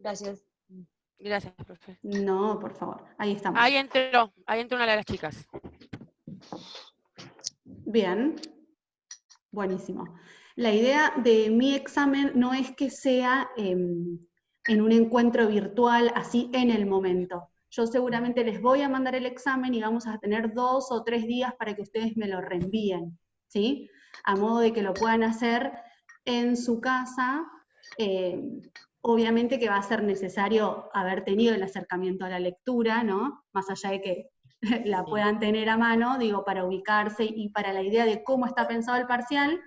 Gracias. Gracias, profe. No, por favor, ahí estamos. Ahí entró una de las chicas. Bien, buenísimo. La idea de mi examen no es que sea en un encuentro virtual, así en el momento. Yo seguramente les voy a mandar el examen y vamos a tener 2 o 3 días para que ustedes me lo reenvíen, ¿sí? A modo de que lo puedan hacer en su casa. Obviamente que va a ser necesario haber tenido el acercamiento a la lectura, ¿no? Más allá de que la puedan tener a mano, digo, para ubicarse y para la idea de cómo está pensado el parcial,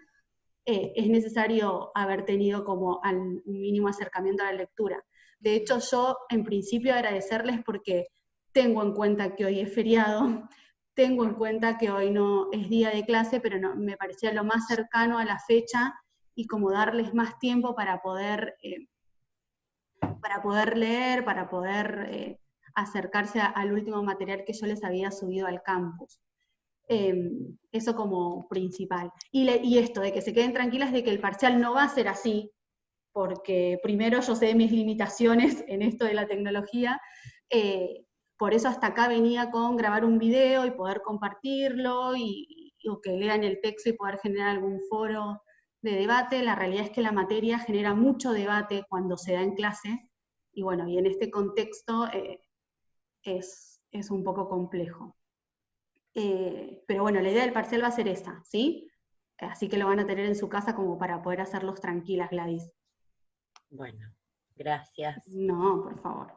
es necesario haber tenido como un mínimo acercamiento a la lectura. De hecho, yo en principio agradecerles porque tengo en cuenta que hoy es feriado, tengo en cuenta que hoy no es día de clase, pero no, me parecía lo más cercano a la fecha y como darles más tiempo para poder leer, para poder acercarse al último material que yo les había subido al campus. Eso como principal. Y esto, de que se queden tranquilas de que el parcial no va a ser así, porque primero yo sé mis limitaciones en esto de la tecnología, por eso hasta acá venía con grabar un video y poder compartirlo, o que lean el texto y poder generar algún foro de debate. La realidad es que la materia genera mucho debate cuando se da en clase, y bueno, y en este contexto es un poco complejo. Pero bueno, la idea del parcial va a ser esa, ¿sí? Así que lo van a tener en su casa como para poder hacerlos tranquilas, Gladys. Bueno, gracias. No, por favor.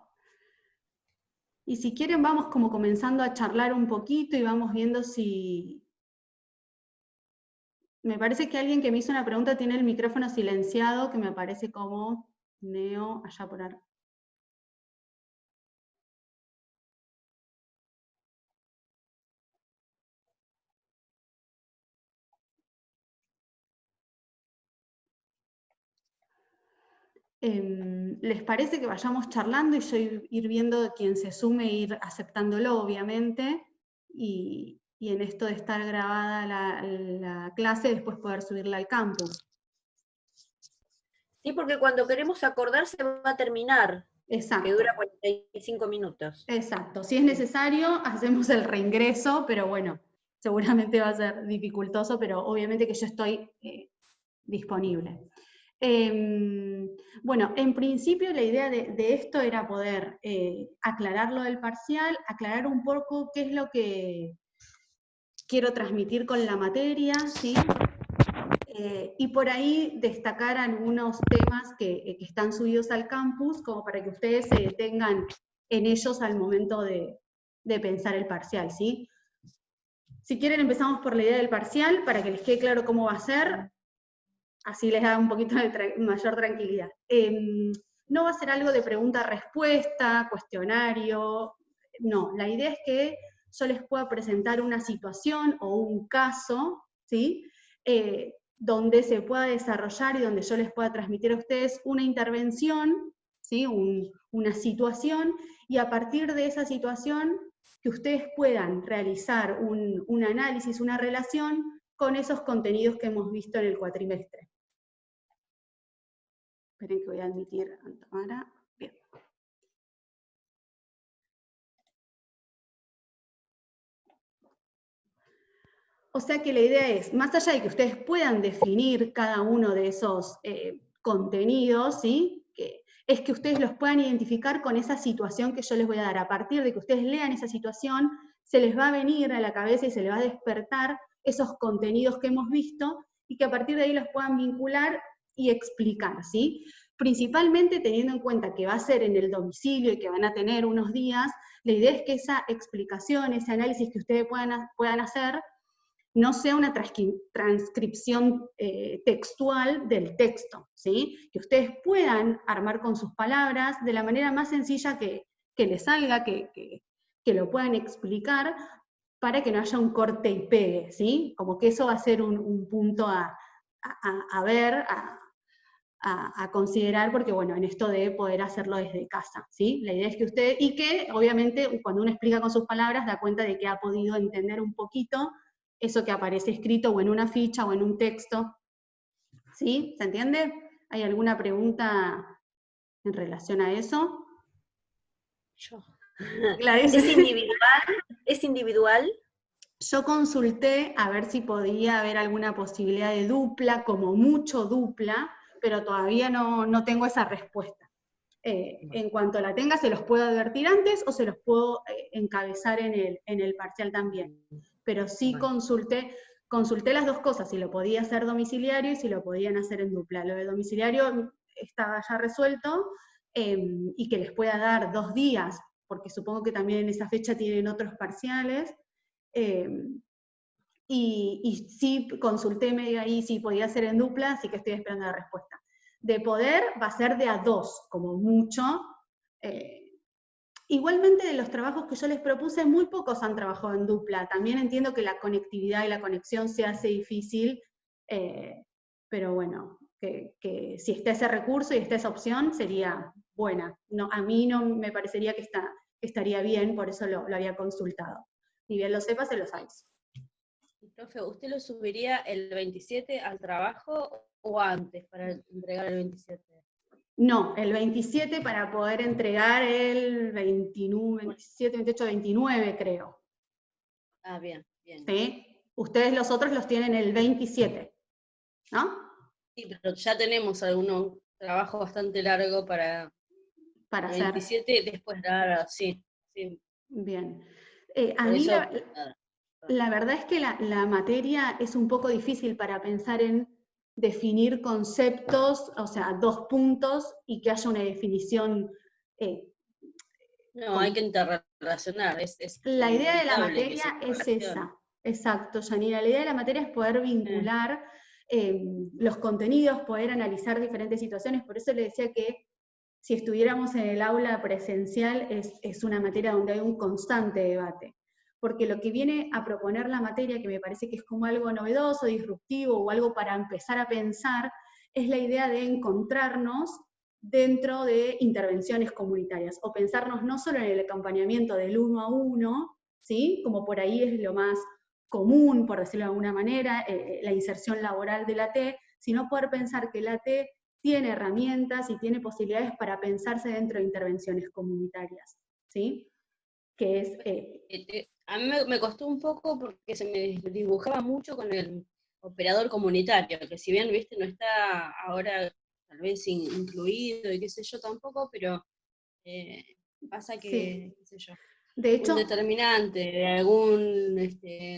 Y si quieren vamos como comenzando a charlar un poquito y vamos viendo si... Me parece que alguien que me hizo una pregunta tiene el micrófono silenciado, que me aparece como Neo, allá por arriba. ¿Les parece que vayamos charlando y yo ir viendo quién se sume e ir aceptándolo, obviamente? Y en esto de estar grabada la clase, después poder subirla al campus. Sí, porque cuando queremos acordar se va a terminar. Exacto. Que dura 45 minutos. Exacto. Si es necesario, hacemos el reingreso, pero bueno, seguramente va a ser dificultoso, pero obviamente que yo estoy disponible. Bueno, en principio la idea de esto era poder aclarar lo del parcial, aclarar un poco qué es lo que quiero transmitir con la materia, ¿sí? Y por ahí destacar algunos temas que están subidos al campus, como para que ustedes se detengan en ellos al momento de pensar el parcial, ¿sí? Si quieren empezamos por la idea del parcial, para que les quede claro cómo va a ser, así les da un poquito de mayor tranquilidad. No va a ser algo de pregunta-respuesta, cuestionario, no, la idea es que yo les pueda presentar una situación o un caso, ¿sí? Donde se pueda desarrollar y donde yo les pueda transmitir a ustedes una intervención, ¿sí? Una situación, y a partir de esa situación que ustedes puedan realizar un análisis, una relación con esos contenidos que hemos visto en el cuatrimestre. Esperen que voy a admitir a Tamara. Bien. O sea que la idea es, más allá de que ustedes puedan definir cada uno de esos contenidos, ¿sí? Es que ustedes los puedan identificar con esa situación que yo les voy a dar. A partir de que ustedes lean esa situación, se les va a venir a la cabeza y se les va a despertar esos contenidos que hemos visto y que a partir de ahí los puedan vincular y explicar, ¿sí? Principalmente teniendo en cuenta que va a ser en el domicilio y que van a tener unos días, la idea es que esa explicación, ese análisis que ustedes puedan hacer, no sea una transcripción textual del texto, ¿sí? Que ustedes puedan armar con sus palabras de la manera más sencilla que les salga, que lo puedan explicar, para que no haya un corte y pegue, ¿sí? Como que eso va a ser un punto a ver, a considerar, porque bueno, en esto de poder hacerlo desde casa, ¿sí? La idea es que usted, y que obviamente cuando uno explica con sus palabras, da cuenta de que ha podido entender un poquito eso que aparece escrito o en una ficha o en un texto, ¿sí? ¿Se entiende? ¿Hay alguna pregunta en relación a eso. Yo. Clarice. ¿Es individual? ¿Es individual? Yo consulté a ver si podía haber alguna posibilidad de dupla, como mucho dupla, pero todavía no tengo esa respuesta. En cuanto la tenga, se los puedo advertir antes o se los puedo encabezar en el parcial también. Pero sí consulté las dos cosas, si lo podía hacer domiciliario y si lo podían hacer en dupla. Lo de domiciliario estaba ya resuelto, y que les pueda dar 2 días, porque supongo que también en esa fecha tienen otros parciales. Y sí consulté medio ahí si podía ser en dupla, así que estoy esperando la respuesta. De poder va a ser de a 2, como mucho. Igualmente de los trabajos que yo les propuse, muy pocos han trabajado en dupla. También entiendo que la conectividad y la conexión se hace difícil, pero bueno, que si está ese recurso y está esa opción, sería buena. No, a mí no me parecería que estaría bien, por eso lo había consultado. Ni bien lo sepa, se los aviso. Profe, ¿usted lo subiría el 27 al trabajo o antes para entregar el 27? No, el 27 para poder entregar el 29, 27, 28, 29 creo. Ah, bien, bien. ¿Sí? Ustedes los otros los tienen el 27, ¿no? Sí, pero ya tenemos algún trabajo bastante largo para Para el hacer. 27, después nada, sí. Bien. A Por mí eso, nada. la verdad es que la materia es un poco difícil para pensar en definir conceptos, o sea, 2 puntos, y que haya una definición. No, hay que interrelacionar. La idea de la inevitable que materia se es correlacione. esa. Exacto, Janina. La idea de la materia es poder vincular los contenidos, poder analizar diferentes situaciones. Por eso le decía que si estuviéramos en el aula presencial es una materia donde hay un constante debate. Porque lo que viene a proponer la materia, que me parece que es como algo novedoso, disruptivo o algo para empezar a pensar, es la idea de encontrarnos dentro de intervenciones comunitarias, o pensarnos no solo en el acompañamiento del 1 a 1, ¿sí? Como por ahí es lo más común, por decirlo de alguna manera, la inserción laboral de la T, sino poder pensar que la T tiene herramientas y tiene posibilidades para pensarse dentro de intervenciones comunitarias, ¿sí? Que es... A mí me costó un poco porque se me dibujaba mucho con el operador comunitario, que si bien, viste, no está ahora tal vez incluido y qué sé yo tampoco, pero pasa que, sí. qué sé yo, De hecho, un determinante de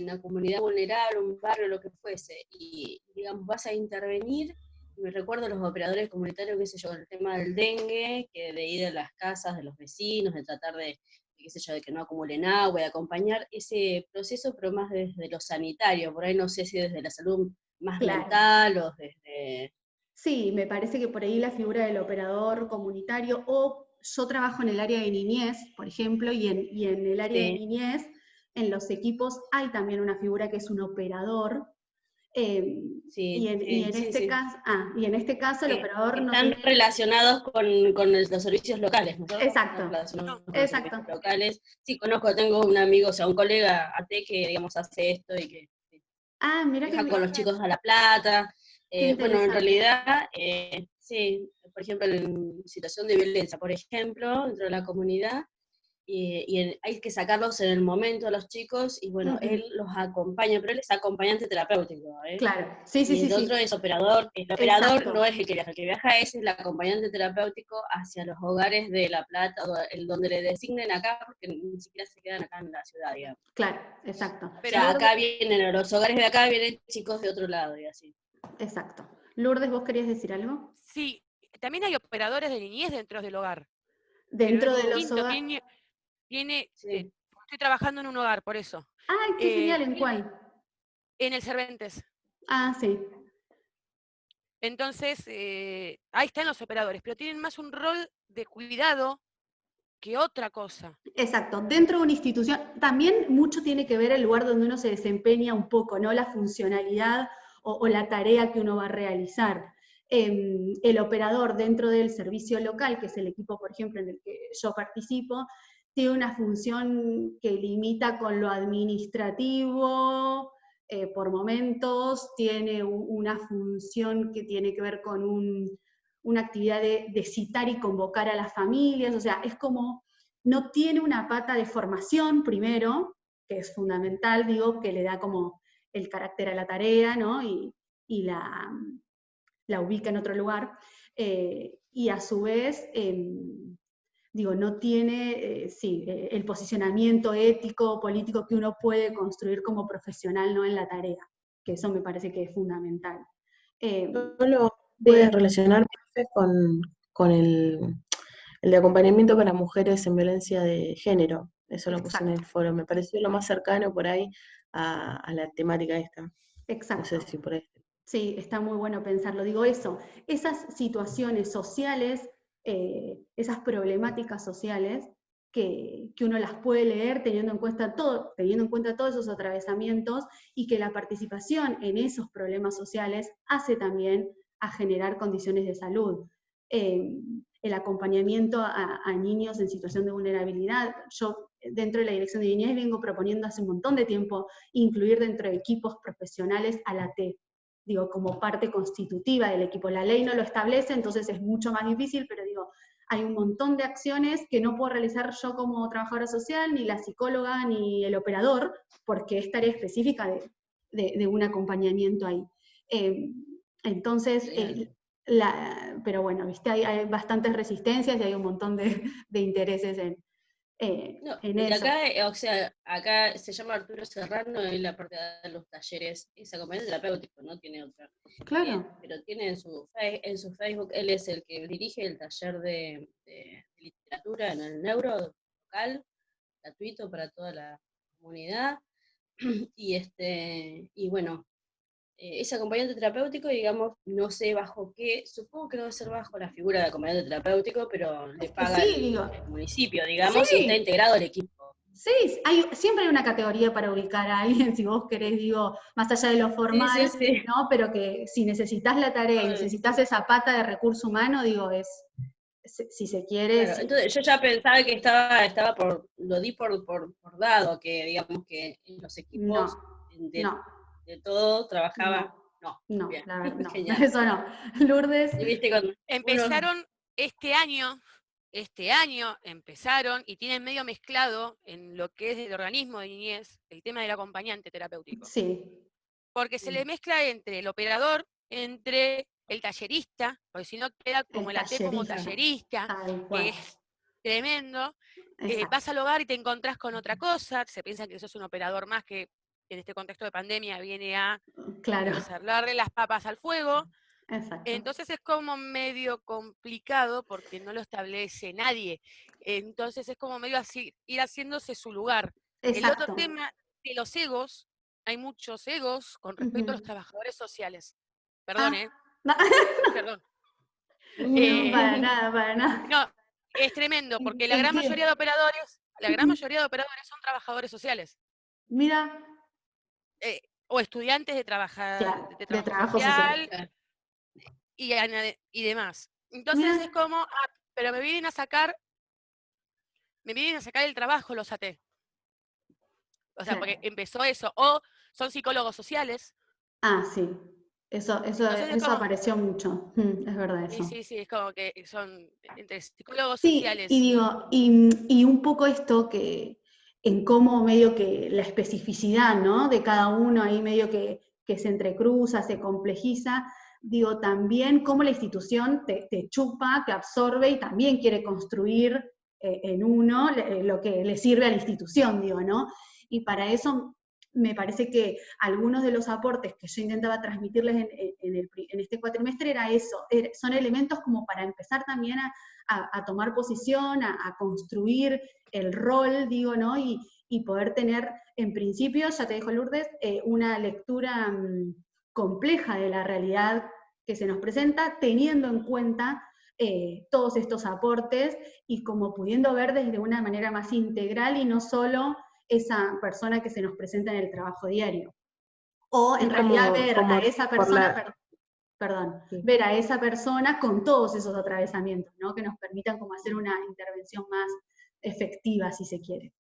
una comunidad vulnerable, un barrio, lo que fuese, y digamos, vas a intervenir. Me recuerdo los operadores comunitarios, qué sé yo, el tema del dengue, que de ir a las casas de los vecinos, de tratar de qué sé yo, de que no acumulen agua, de acompañar ese proceso, pero más desde lo sanitario, por ahí no sé si desde la salud más claro. mental o desde... Sí, me parece que por ahí la figura del operador comunitario, o yo trabajo en el área de niñez, por ejemplo, y en el área de niñez, en los equipos hay también una figura que es un operador, y en este caso el operador no están tiene... relacionados con los servicios locales, ¿no? Exacto, Están relacionados con los exacto. servicios locales. Sí, conozco, tengo un amigo, o sea, un colega AT que, digamos, hace esto y que Mira viaja que con los chicos a La Plata. qué Bueno, en interesante. realidad, sí, por ejemplo, en situación de violencia, por ejemplo, dentro de la comunidad, hay que sacarlos en el momento a los chicos, y bueno, él los acompaña, pero él es acompañante terapéutico, ¿eh? Claro, sí. Y el otro es operador. El operador Exacto. no es el que viaja es el acompañante terapéutico hacia los hogares de La Plata, o donde le designen acá, porque ni siquiera se quedan acá en la ciudad, digamos. Claro, exacto. Pero o sea, acá vienen, a los hogares de acá vienen chicos de otro lado y así. Exacto. Lourdes, ¿vos querías decir algo? Sí, también hay operadores de niñez dentro del hogar. Dentro pero es de los distinto, hogares. estoy trabajando en un hogar, por eso. ¡Ay, qué genial! ¿En cuál? En el Cervantes. Sí. Entonces, ahí están los operadores, pero tienen más un rol de cuidado que otra cosa. Exacto, dentro de una institución, también mucho tiene que ver el lugar donde uno se desempeña un poco, ¿no? La funcionalidad o la tarea que uno va a realizar. El operador dentro del servicio local, que es el equipo, por ejemplo, en el que yo participo, tiene una función que limita con lo administrativo, por momentos, tiene una función que tiene que ver con una actividad de citar y convocar a las familias, o sea, es como, no tiene una pata de formación primero, que es fundamental, digo, que le da como el carácter a la tarea, ¿no? Y la ubica en otro lugar, y a su vez, digo, no tiene, el posicionamiento ético, político que uno puede construir como profesional, ¿no? En la tarea, que eso me parece que es fundamental. No lo De- puedes relacionar, profe, con el de acompañamiento para mujeres en violencia de género. Eso lo puse en el foro. Me pareció lo más cercano por ahí a la temática esta. Exacto. No sé si por ahí. Sí, está muy bueno pensarlo. Digo eso, esas situaciones sociales, esas problemáticas sociales, que uno las puede leer teniendo en cuenta todos esos atravesamientos, y que la participación en esos problemas sociales hace también a generar condiciones de salud. El acompañamiento a niños en situación de vulnerabilidad. Yo, dentro de la Dirección de Niñez, vengo proponiendo hace un montón de tiempo incluir dentro de equipos profesionales a la T, digo, como parte constitutiva del equipo. La ley no lo establece, entonces es mucho más difícil, pero digo, hay un montón de acciones que no puedo realizar yo como trabajadora social, ni la psicóloga, ni el operador, porque es tarea específica de un acompañamiento ahí. Entonces, pero bueno, viste, hay bastantes resistencias y hay un montón de intereses No, en y eso. acá, o sea, acá se llama Arturo Serrano, y la parte de los talleres, es acompañante terapéutico, no tiene otra. Claro. Pero tiene en su Facebook, él es el que dirige el taller de literatura en el Neuro local, gratuito para toda la comunidad. Y bueno, es acompañante terapéutico, digamos, no sé bajo qué, supongo que no debe ser bajo la figura de acompañante terapéutico, pero le paga Sí, digo, el municipio, digamos, y está sí. integrado al equipo. Sí, siempre hay una categoría para ubicar a alguien, si vos querés, digo, más allá de lo formal, Sí. ¿no? Pero que si necesitas la tarea y necesitas esa pata de recurso humano, digo, si se quiere. Claro, entonces yo ya pensaba que estaba lo di por dado, que digamos que en los equipos de todo trabajaba. No, bien. La verdad, no, Genial. eso no. Lourdes. Y viste cuando Empezaron este año empezaron y tienen medio mezclado en lo que es el organismo de niñez el tema del acompañante terapéutico. Sí. Porque se le mezcla entre el operador, entre el tallerista, porque si no queda como el AT como tallerista, que es tremendo. Vas al hogar y te encontrás con otra cosa, se piensa que sos un operador más que en este contexto de pandemia viene a cerrarle las papas al fuego. Exacto. Entonces es como medio complicado porque no lo establece nadie. Entonces es como medio así, ir haciéndose su lugar. Exacto. El otro tema de los egos, hay muchos egos con respecto a los trabajadores sociales. Perdón, Perdón. No, para nada. No, es tremendo, porque la gran mayoría de operadores son trabajadores sociales. Mira. O estudiantes de trabajo social. Y demás. Entonces es como, pero me vienen a sacar el trabajo los AT. O sea, porque empezó eso. O son psicólogos sociales. Sí. Eso apareció mucho. Es verdad eso. Sí, es como que son entre psicólogos sí, sociales. Y digo, y un poco esto que en cómo medio que la especificidad, ¿no? De cada uno ahí medio que se entrecruza, se complejiza. Digo, también cómo la institución te chupa, te absorbe y también quiere construir en uno lo que le sirve a la institución, digo, ¿no? Y para eso me parece que algunos de los aportes que yo intentaba transmitirles en este cuatrimestre era eso, son elementos como para empezar también a tomar posición, a construir el rol, digo, ¿no? Y poder tener, en principio, ya te dijo Lourdes, una lectura compleja de la realidad que se nos presenta, teniendo en cuenta todos estos aportes y como pudiendo ver desde una manera más integral y no solo esa persona que se nos presenta en el trabajo diario. O en realidad ver a esa persona, ver a esa persona con todos esos atravesamientos, ¿no? Que nos permitan como hacer una intervención más efectiva, si se quiere.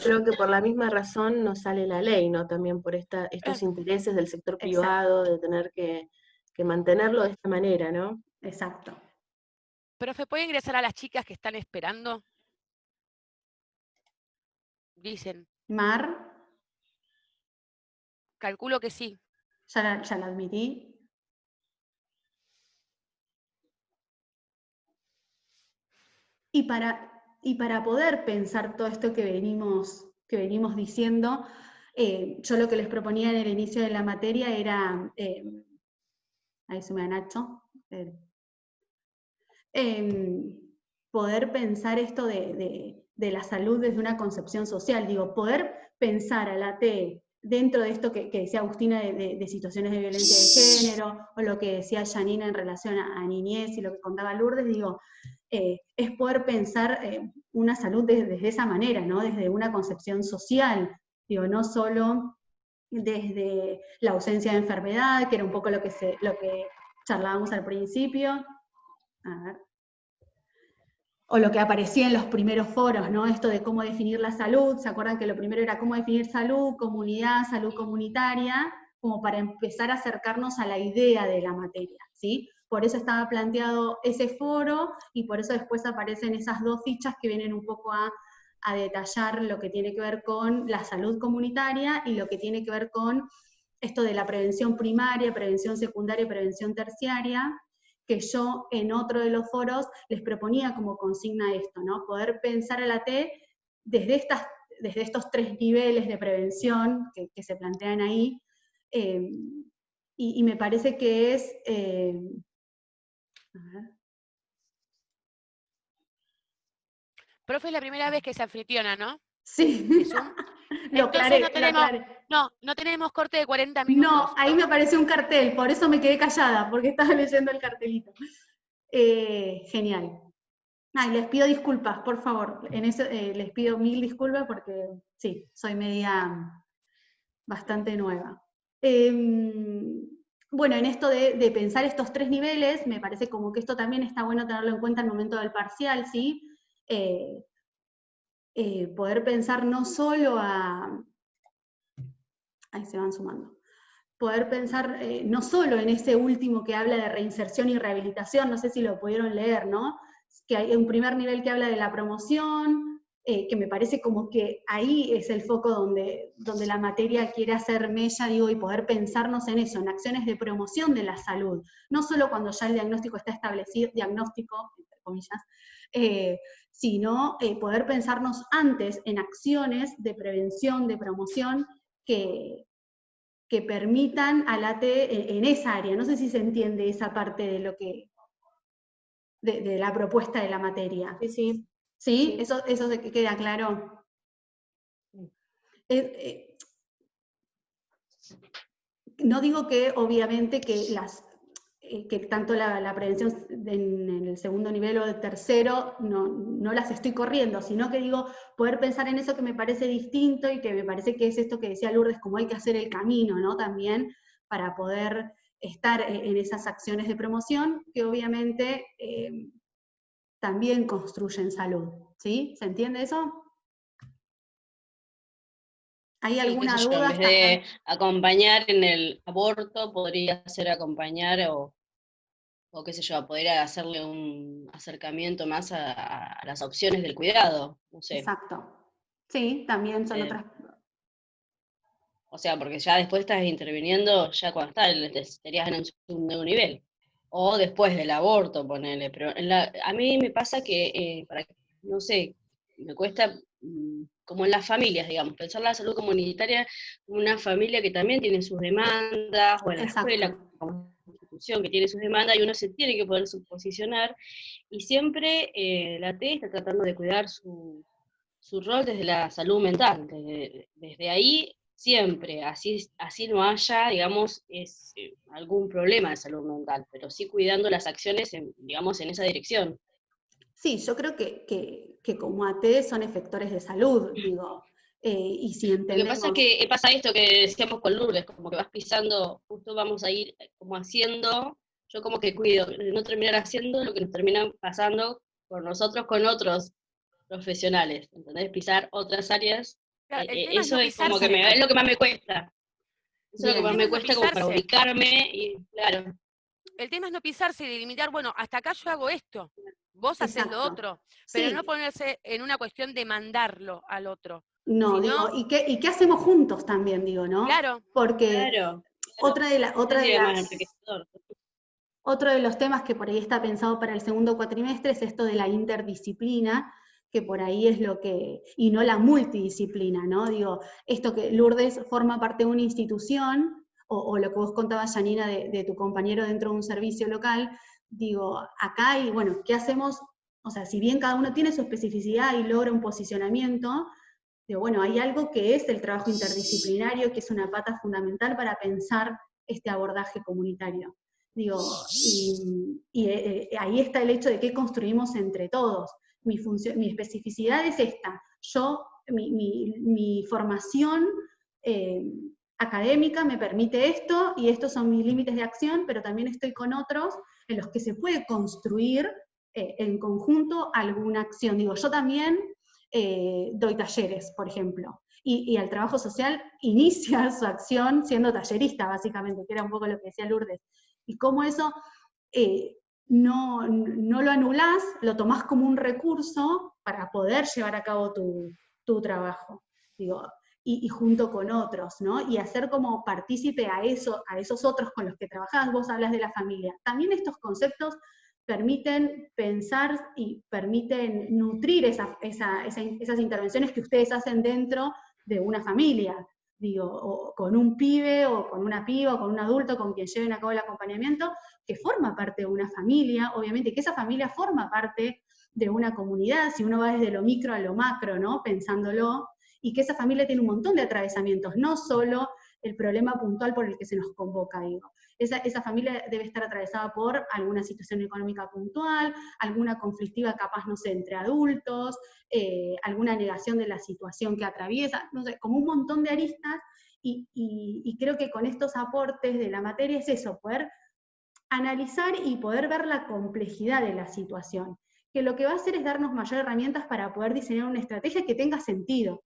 Creo que por la misma razón nos sale la ley, ¿no? También por estos intereses del sector privado, de tener que mantenerlo de esta manera, ¿no? Exacto. Profe, ¿puede ingresar a las chicas que están esperando? Dicen. Mar, Calculo que sí. ya la admití. Y para poder pensar todo esto que venimos diciendo, yo lo que les proponía en el inicio de la materia era, ahí se me da Nacho, poder pensar esto de la salud desde una concepción social, digo, poder pensar a la T dentro de esto que decía Agustina de situaciones de violencia de género, o lo que decía Janina en relación a niñez y lo que contaba Lourdes, digo, es poder pensar una salud desde esa manera, ¿no? Desde una concepción social, digo, no solo desde la ausencia de enfermedad, que era un poco lo que charlábamos al principio, a ver, o lo que aparecía en los primeros foros, ¿no? Esto de cómo definir la salud, ¿se acuerdan que lo primero era cómo definir salud, comunidad, salud comunitaria, como para empezar a acercarnos a la idea de la materia, ¿sí? Por eso estaba planteado ese foro, y por eso después aparecen esas dos fichas que vienen un poco a detallar lo que tiene que ver con la salud comunitaria y lo que tiene que ver con esto de la prevención primaria, prevención secundaria y prevención terciaria, que yo en otro de los foros les proponía como consigna esto, ¿no? Poder pensar a la T desde estos 3 niveles de prevención que se plantean ahí, y me parece que es... a ver. Profe, es la primera vez que se anfitriona, ¿no? Sí. Lo Entonces aclaré. no tenemos corte de 40 minutos. No, ahí me apareció un cartel, por eso me quedé callada, porque estaba leyendo el cartelito. Genial. Ay, les pido disculpas, por favor. En eso les pido 1000 disculpas porque sí, soy bastante nueva. Bueno, en esto de pensar estos 3 niveles, me parece como que esto también está bueno tenerlo en cuenta en el momento del parcial, ¿sí? Poder pensar no solo ahí se van sumando. Poder pensar no solo en ese último que habla de reinserción y rehabilitación, no sé si lo pudieron leer, ¿no? Que hay un primer nivel que habla de la promoción, que me parece como que ahí es el foco donde la materia quiere hacer mella, digo, y poder pensarnos en eso, en acciones de promoción de la salud, no solo cuando ya el diagnóstico está establecido, diagnóstico, entre comillas, sino poder pensarnos antes en acciones de prevención, de promoción, que permitan a la T en esa área. No sé si se entiende esa parte de lo que de la propuesta de la materia. Sí, sí. ¿Sí? Eso se queda claro. No digo que obviamente que que tanto la prevención en el segundo nivel o de tercero no las estoy corriendo, sino que digo, poder pensar en eso que me parece distinto y que me parece que es esto que decía Lourdes, como hay que hacer el camino, ¿no? También para poder estar en esas acciones de promoción que obviamente también construyen salud, ¿sí? ¿Se entiende eso? ¿Hay alguna duda? En vez de acompañar en el aborto, podría ser acompañar o qué sé yo, poder hacerle un acercamiento más a las opciones del cuidado, no sé. Exacto. Sí, también son otras... O sea, porque ya después estás interviniendo, ya cuando estarías en un segundo nivel. O después del aborto, ponele. Pero a mí me pasa que, no sé, me cuesta, como en las familias, digamos, pensar la salud comunitaria como una familia que también tiene sus demandas, o en la escuela, como institución que tiene sus demandas, y uno se tiene que poder posicionar, y siempre la T está tratando de cuidar su rol desde la salud mental, desde ahí siempre, así no haya, digamos, algún problema de salud mental, pero sí cuidando las acciones, digamos, en esa dirección. Sí, yo creo que como AT son efectores de salud, digo, y si entendemos... Lo que pasa es que pasa esto que decíamos con Lourdes, como que vas pisando, justo vamos a ir como haciendo, yo como que cuido, de no terminar haciendo lo que nos terminan pasando por nosotros con otros profesionales, ¿entendés? Pisar otras áreas, Claro, eso es como que es lo que más me cuesta. Eso es lo que más me cuesta como para ubicarme, y claro. el tema es no pisarse y delimitar, bueno, hasta acá yo hago esto, vos haces lo otro, pero Sí. no ponerse en una cuestión de mandarlo al otro. No, Sino, digo, ¿y qué hacemos juntos también, digo, ¿no? claro, Porque Claro, otra de más las... enriquecedor. Otro de los temas que por ahí está pensado para el segundo cuatrimestre es esto de la interdisciplina, que por ahí es lo que, y no la multidisciplina, ¿no? Digo, esto que Lourdes forma parte de una institución, o lo que vos contabas, Janina, de tu compañero dentro de un servicio local, digo, acá hay, bueno, ¿qué hacemos? O sea, si bien cada uno tiene su especificidad y logra un posicionamiento, digo, bueno, hay algo que es el trabajo interdisciplinario, que es una pata fundamental para pensar este abordaje comunitario. Digo, ahí está el hecho de qué construimos entre todos. Mi especificidad es esta. Mi formación académica me permite esto, y estos son mis límites de acción, pero también estoy con otros en los que se puede construir en conjunto alguna acción. Digo, yo también doy talleres, por ejemplo, y el trabajo social inicia su acción siendo tallerista, básicamente, que era un poco lo que decía Lourdes. Y cómo eso no lo anulás, lo tomás como un recurso para poder llevar a cabo tu trabajo, digo, y junto con otros, ¿no? Y hacer como partícipe a esos otros con los que trabajás. Vos hablas de la familia. También estos conceptos permiten pensar y permiten nutrir esas intervenciones que ustedes hacen dentro de una familia, digo, o con un pibe, o con una piba, o con un adulto con quien lleven a cabo el acompañamiento, que forma parte de una familia, obviamente, que esa familia forma parte de una comunidad, si uno va desde lo micro a lo macro, ¿no? Pensándolo, y que esa familia tiene un montón de atravesamientos, no solo el problema puntual por el que se nos convoca, digo. Esa familia debe estar atravesada por alguna situación económica puntual, alguna conflictiva capaz, no sé, entre adultos, alguna negación de la situación que atraviesa, no sé, como un montón de aristas, y creo que con estos aportes de la materia es eso, poder analizar y poder ver la complejidad de la situación, que lo que va a hacer es darnos mayores herramientas para poder diseñar una estrategia que tenga sentido.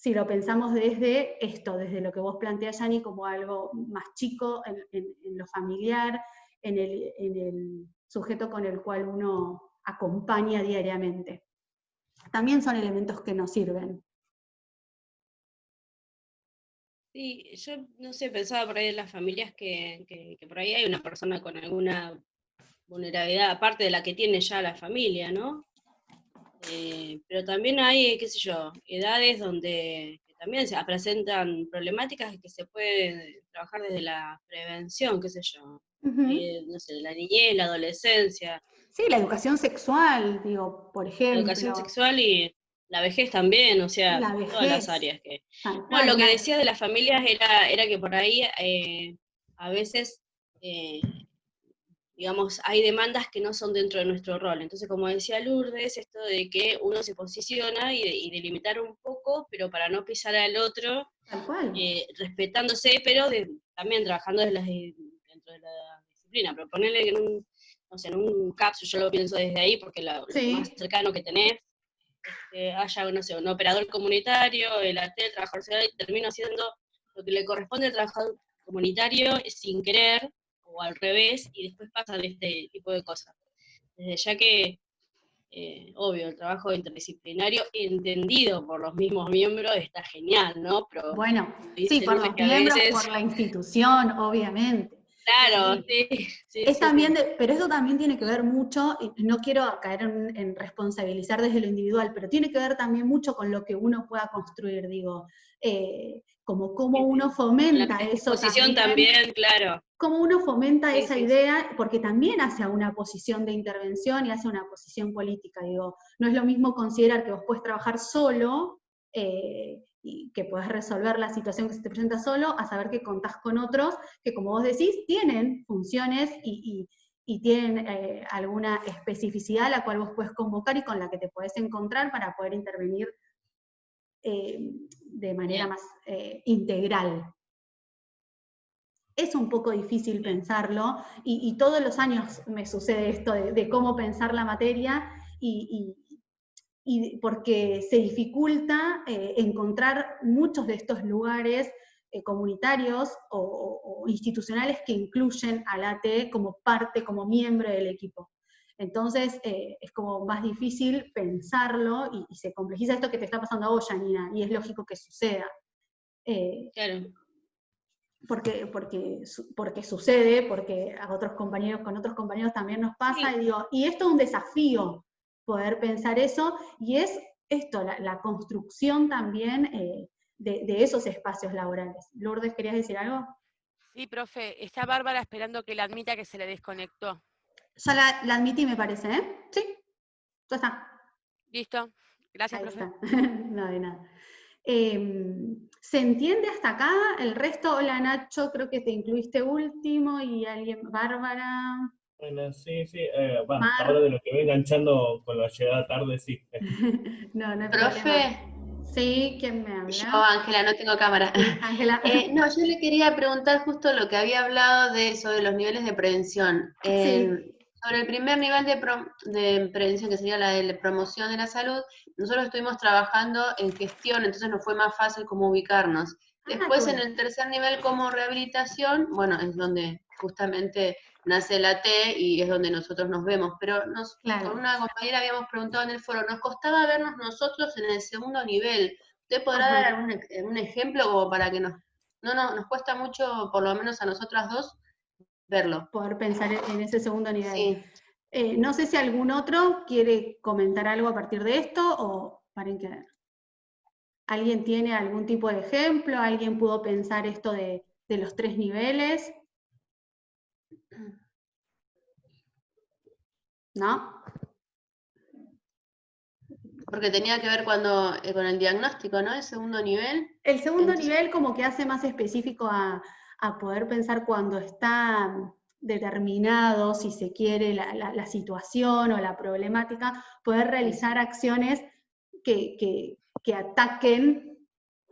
Si lo pensamos desde esto, desde lo que vos planteás, Yani, como algo más chico, en lo familiar, en el sujeto con el cual uno acompaña diariamente. También son elementos que nos sirven. Sí, yo no sé, pensaba por ahí en las familias que por ahí hay una persona con alguna vulnerabilidad, aparte de la que tiene ya la familia, ¿no? Pero también hay, qué sé yo, edades donde también se presentan problemáticas que se puede trabajar desde la prevención, qué sé yo. No sé, la niñez, la adolescencia. Sí, la educación sexual, digo, por La educación ejemplo. sexual y la vejez también, o sea, La todas las vejez, áreas que... tal No, cual. lo que decía de las familias era que por ahí a veces digamos, hay demandas que no son dentro de nuestro rol. Entonces, como decía Lourdes, esto de que uno se posiciona y delimitar un poco, pero para no pisar al otro, Tal cual. respetándose, pero también trabajando dentro de la disciplina. Pero ponerle en un, no sé, en un CAPS, yo lo pienso desde ahí, porque lo más cercano que tenés, haya, no sé, un operador comunitario, el AT, el trabajador social, y termino haciendo lo que le corresponde al trabajador comunitario sin querer, o al revés, y después pasan este tipo de cosas. Desde ya que, obvio, el trabajo interdisciplinario entendido por los mismos miembros está genial, ¿no? Pero bueno, sí, dice por Lourdes los que a miembros, veces... por la institución, obviamente. Claro, Sí. sí. Es también pero eso también tiene que ver mucho, y no quiero caer en responsabilizar desde lo individual, pero tiene que ver también mucho con lo que uno pueda construir, digo, como cómo uno fomenta eso también, claro. Cómo uno fomenta esa Sí. idea, porque también hace a una posición de intervención y hace una posición política, digo, no es lo mismo considerar que vos puedes trabajar solo, y que podés resolver la situación que se te presenta solo, a saber que contás con otros que, como vos decís, tienen funciones y tienen alguna especificidad a la cual vos podés convocar y con la que te podés encontrar para poder intervenir de manera más integral. Es un poco difícil pensarlo, y todos los años me sucede esto de cómo pensar la materia, y porque se dificulta encontrar muchos de estos lugares comunitarios o institucionales que incluyen al AT como parte, como miembro del equipo. Entonces es como más difícil pensarlo y se complejiza esto que te está pasando a vos, Janina, y es lógico que suceda. Claro. Porque sucede, porque a otros compañeros, con otros compañeros también nos pasa, Sí. y esto es un desafío, poder pensar eso, y es esto, la construcción también de esos espacios laborales. Lourdes, ¿querías decir algo? Sí, profe, está Bárbara esperando que la admita que se le desconectó. Ya la admití, me parece, ¿eh? Sí, ya está. ¿Listo? Gracias, Ahí profe. está. No, de nada. ¿Se entiende hasta acá? El resto, hola Nacho, creo que te incluiste último, y alguien, Bárbara, Bueno, sí, Mar. ahora de lo que voy enganchando con la llegada tarde, sí. No, no hay Profe, problema. Sí, ¿quién me yo, habla? Ángela, no tengo cámara. Sí, Ángela. No, yo le quería preguntar justo lo que había hablado sobre los niveles de prevención. Sí. Sobre el primer nivel de prevención, que sería la de la promoción de la salud, nosotros estuvimos trabajando en gestión, entonces nos fue más fácil como ubicarnos. Ah, qué Después, en bueno. el tercer nivel como rehabilitación, bueno, es donde justamente nace la T y es donde nosotros nos vemos, pero Claro. con una compañera habíamos preguntado en el foro, nos costaba vernos nosotros en el segundo nivel. ¿Usted podrá dar algún ejemplo como para que nos cuesta mucho, por lo menos a nosotras dos, verlo? Poder pensar en ese segundo nivel. Sí. No sé si algún otro quiere comentar algo a partir de esto, o paren que... ¿Alguien tiene algún tipo de ejemplo? ¿Alguien pudo pensar esto de los 3 niveles? ¿No? Porque tenía que ver con el diagnóstico, ¿no? El segundo nivel. El segundo Entonces, nivel como que hace más específico a poder pensar cuando está determinado, si se quiere, la situación o la problemática, poder realizar acciones que ataquen,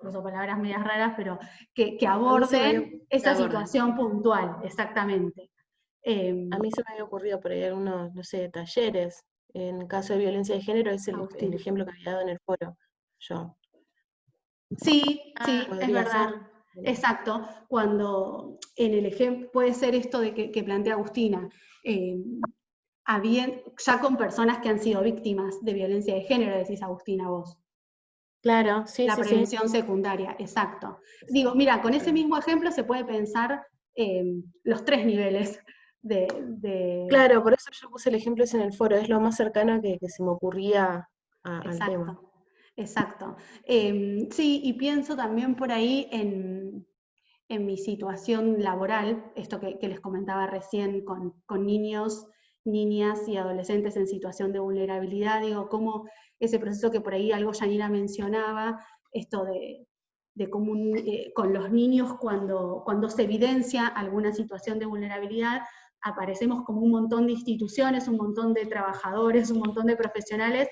uso palabras medias raras, pero que A mí se me había, aborden esa situación puntual, exactamente. a mí se me había ocurrido por ahí algunos, no sé, talleres. En caso de violencia de género es el Agustín. ejemplo que había dado en el foro. Yo. Sí, sí, es Podría verdad. ser. Exacto. Cuando en el ejemplo puede ser esto de que plantea Agustina, ya con personas que han sido víctimas de violencia de género, decís Agustina vos. Claro, sí, La sí, sí. prevención secundaria, exacto. Digo, mira, con ese mismo ejemplo se puede pensar los 3 niveles de... Claro, por eso yo puse el ejemplo ese en el foro, es lo más cercano que se me ocurría al tema. Exacto. Sí, y pienso también por ahí en mi situación laboral, esto que les comentaba recién con niños, niñas y adolescentes en situación de vulnerabilidad, digo, cómo ese proceso que por ahí algo Janina mencionaba, esto de cómo con los niños cuando se evidencia alguna situación de vulnerabilidad, aparecemos como un montón de instituciones, un montón de trabajadores, un montón de profesionales,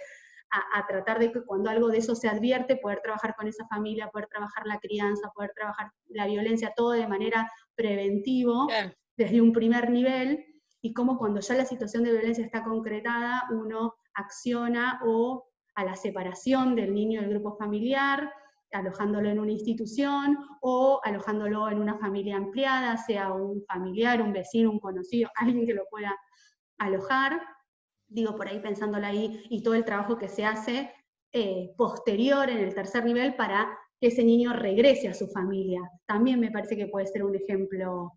a tratar de que cuando algo de eso se advierte, poder trabajar con esa familia, poder trabajar la crianza, poder trabajar la violencia, todo de manera preventivo, desde un primer nivel, y cómo cuando ya la situación de violencia está concretada, uno acciona o a la separación del niño del grupo familiar, alojándolo en una institución, o alojándolo en una familia ampliada, sea un familiar, un vecino, un conocido, alguien que lo pueda alojar, digo, por ahí pensándolo ahí, y todo el trabajo que se hace posterior en el tercer nivel para que ese niño regrese a su familia. También me parece que puede ser un ejemplo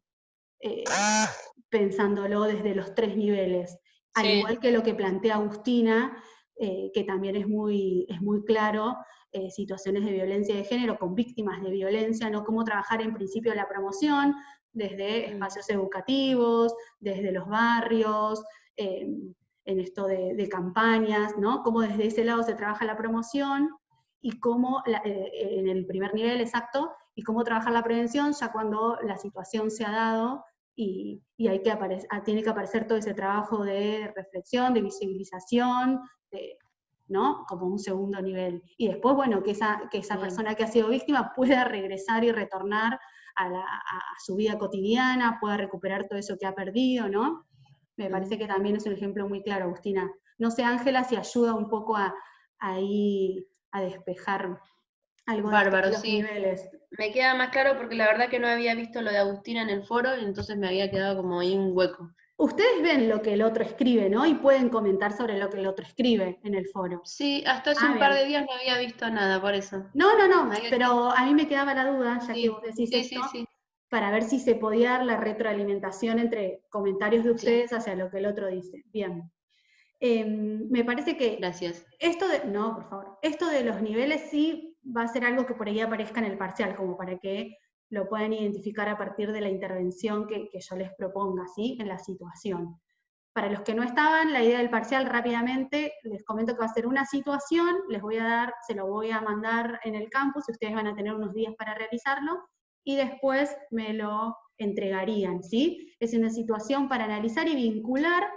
pensándolo desde los 3 niveles. Al igual que lo que plantea Agustina, que también es muy claro, situaciones de violencia de género con víctimas de violencia, ¿no? Cómo trabajar en principio la promoción, desde espacios educativos, desde los barrios, en esto de campañas, ¿no? Cómo desde ese lado se trabaja la promoción, y cómo, en el primer nivel exacto, y cómo trabajar la prevención ya cuando la situación se ha dado, y hay que tiene que aparecer todo ese trabajo de reflexión, de visibilización, ¿no? Como un segundo nivel. Y después, bueno, que esa persona que ha sido víctima pueda regresar y retornar a su vida cotidiana, pueda recuperar todo eso que ha perdido, ¿no? Me parece que también es un ejemplo muy claro, Agustina. No sé, Ángela, si ayuda un poco ahí a despejar algo de Bárbaro, los sí. niveles. Me queda más claro porque la verdad que no había visto lo de Agustina en el foro y entonces me había quedado como ahí un hueco. Ustedes ven lo que el otro escribe, ¿no? Y pueden comentar sobre lo que el otro escribe en el foro. Sí, hasta hace un par de días no había visto nada, por eso. No, pero a mí me quedaba la duda, ya que vos decís esto, sí. para ver si se podía dar la retroalimentación entre comentarios de ustedes hacia lo que el otro dice. Bien. Me parece que Gracias. no, por favor, esto de los niveles sí va a ser algo que por ahí aparezca en el parcial, como para que lo puedan identificar a partir de la intervención que yo les proponga, ¿sí? En la situación. Para los que no estaban, la idea del parcial rápidamente, les comento que va a ser una situación, se lo voy a mandar en el campus, y ustedes van a tener unos días para realizarlo, y después me lo entregarían, ¿sí? Es una situación para analizar y vincular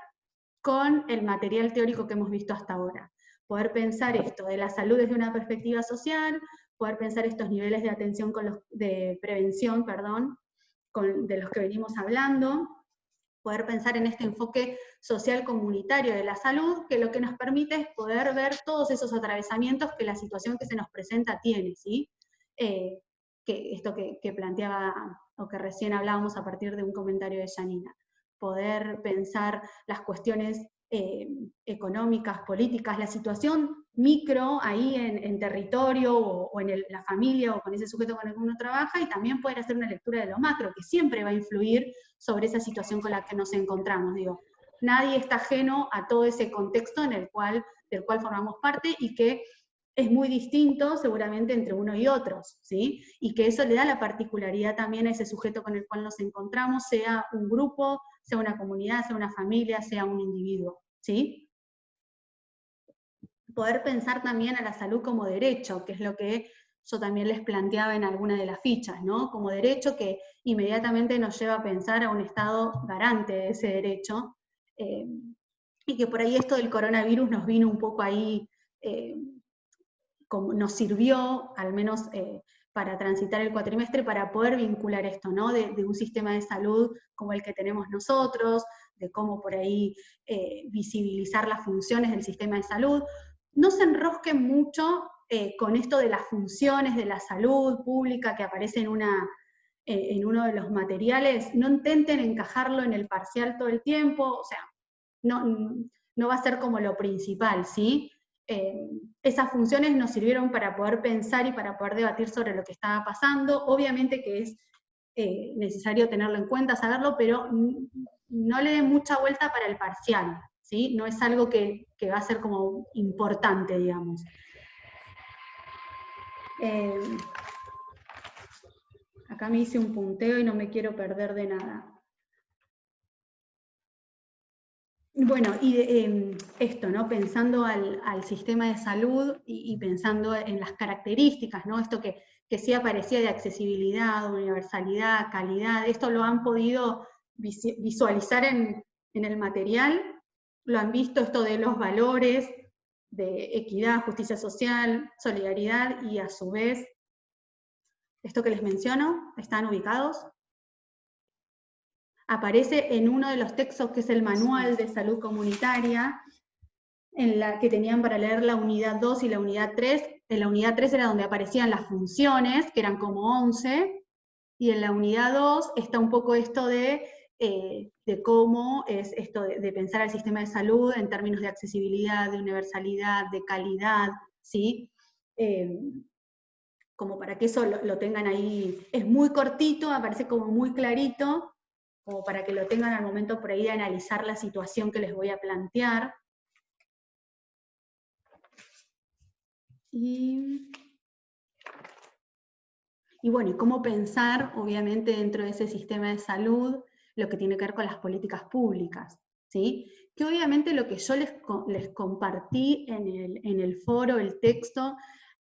con el material teórico que hemos visto hasta ahora. Poder pensar esto de la salud desde una perspectiva social, poder pensar estos niveles de atención de prevención, de los que venimos hablando, poder pensar en este enfoque social comunitario de la salud, que lo que nos permite es poder ver todos esos atravesamientos que la situación que se nos presenta tiene, ¿sí? Que planteaba, o que recién hablábamos a partir de un comentario de Janina. Poder pensar las cuestiones económicas, políticas, la situación micro ahí en territorio o en la familia o con ese sujeto con el que uno trabaja, y también poder hacer una lectura de lo macro, que siempre va a influir sobre esa situación con la que nos encontramos. Digo, nadie está ajeno a todo ese contexto del cual formamos parte, y que es muy distinto seguramente entre uno y otros, ¿sí? Y que eso le da la particularidad también a ese sujeto con el cual nos encontramos, sea un grupo, sea una comunidad, sea una familia, sea un individuo, ¿sí? Poder pensar también a la salud como derecho, que es lo que yo también les planteaba en alguna de las fichas, ¿no? Como derecho que inmediatamente nos lleva a pensar a un Estado garante de ese derecho, y que por ahí esto del coronavirus nos vino un poco ahí, como nos sirvió, al menos para transitar el cuatrimestre, para poder vincular esto, ¿no? De un sistema de salud como el que tenemos nosotros, de cómo por ahí visibilizar las funciones del sistema de salud. No se enrosquen mucho con esto de las funciones de la salud pública que aparece en uno de los materiales. No intenten encajarlo en el parcial todo el tiempo, o sea, no va a ser como lo principal, ¿sí? Esas funciones nos sirvieron para poder pensar y para poder debatir sobre lo que estaba pasando. Obviamente que es necesario tenerlo en cuenta, saberlo, pero no le den mucha vuelta para el parcial, ¿sí? No es algo que va a ser como importante, digamos. Acá me hice un punteo y no me quiero perder de nada. Bueno, y esto, ¿no? Pensando al sistema de salud y pensando en las características, ¿no? Esto que sí aparecía de accesibilidad, universalidad, calidad, esto lo han podido visualizar en el material, lo han visto esto de los valores de equidad, justicia social, solidaridad, y a su vez, esto que les menciono, ¿están ubicados? Aparece en uno de los textos que es el Manual de Salud Comunitaria, en la que tenían para leer la unidad 2 y la unidad 3. En la unidad 3 era donde aparecían las funciones, que eran como 11, y en la unidad 2 está un poco esto de cómo es esto de pensar al sistema de salud en términos de accesibilidad, de universalidad, de calidad, ¿sí? Como para que eso lo tengan ahí. Es muy cortito, aparece como muy clarito, como para que lo tengan al momento por ahí de analizar la situación que les voy a plantear. Y bueno, y cómo pensar, obviamente, dentro de ese sistema de salud, lo que tiene que ver con las políticas públicas, ¿sí? Que obviamente lo que yo les compartí en el foro, el texto,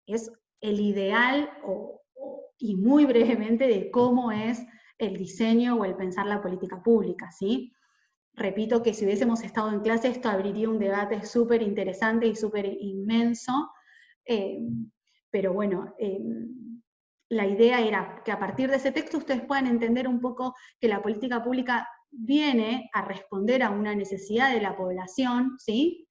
es el ideal, y muy brevemente, de cómo es el diseño o el pensar la política pública, ¿sí? Repito que si hubiésemos estado en clase, esto abriría un debate súper interesante y súper inmenso, pero bueno, la idea era que a partir de ese texto ustedes puedan entender un poco que la política pública viene a responder a una necesidad de la población, ¿sí?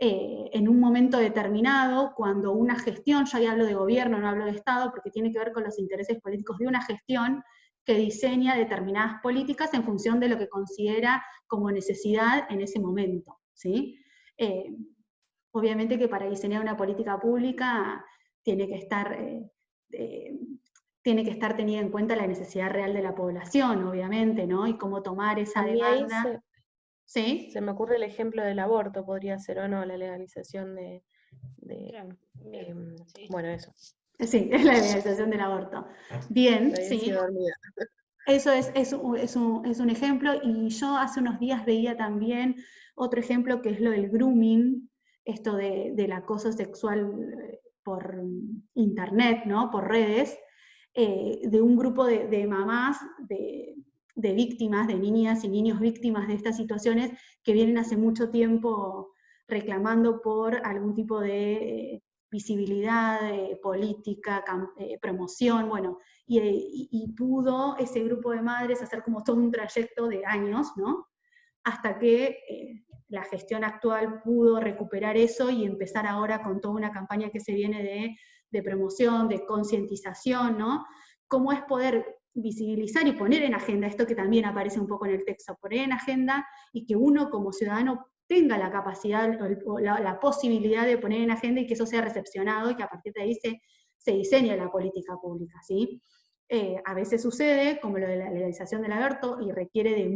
en un momento determinado, cuando una gestión, yo ahí hablo de gobierno, no hablo de Estado, porque tiene que ver con los intereses políticos de una gestión que diseña determinadas políticas en función de lo que considera como necesidad en ese momento, ¿sí? Obviamente que para diseñar una política pública tiene que estar tenida en cuenta la necesidad real de la población, obviamente, ¿no? Y cómo tomar esa demanda. ¿Sí? Se me ocurre el ejemplo del aborto, podría ser o no, la legalización Claro, sí. Bueno, eso. Sí, es la legalización del aborto. Bien, sí. Eso es un ejemplo, y yo hace unos días veía también otro ejemplo que es lo del grooming, esto del acoso sexual por internet, ¿no? Por redes, de un grupo de mamás, de víctimas, de niñas y niños víctimas de estas situaciones, que vienen hace mucho tiempo reclamando por algún tipo de visibilidad, política, promoción, bueno, y pudo ese grupo de madres hacer como todo un trayecto de años, ¿no? Hasta que la gestión actual pudo recuperar eso y empezar ahora con toda una campaña que se viene de promoción, de concientización, ¿no? Cómo es poder visibilizar y poner en agenda esto que también aparece un poco en el texto, poner en agenda y que uno como ciudadano tenga la capacidad o la posibilidad de poner en agenda y que eso sea recepcionado y que a partir de ahí se diseñe la política pública, ¿sí? A veces sucede, como lo de la legalización del aborto, y requiere de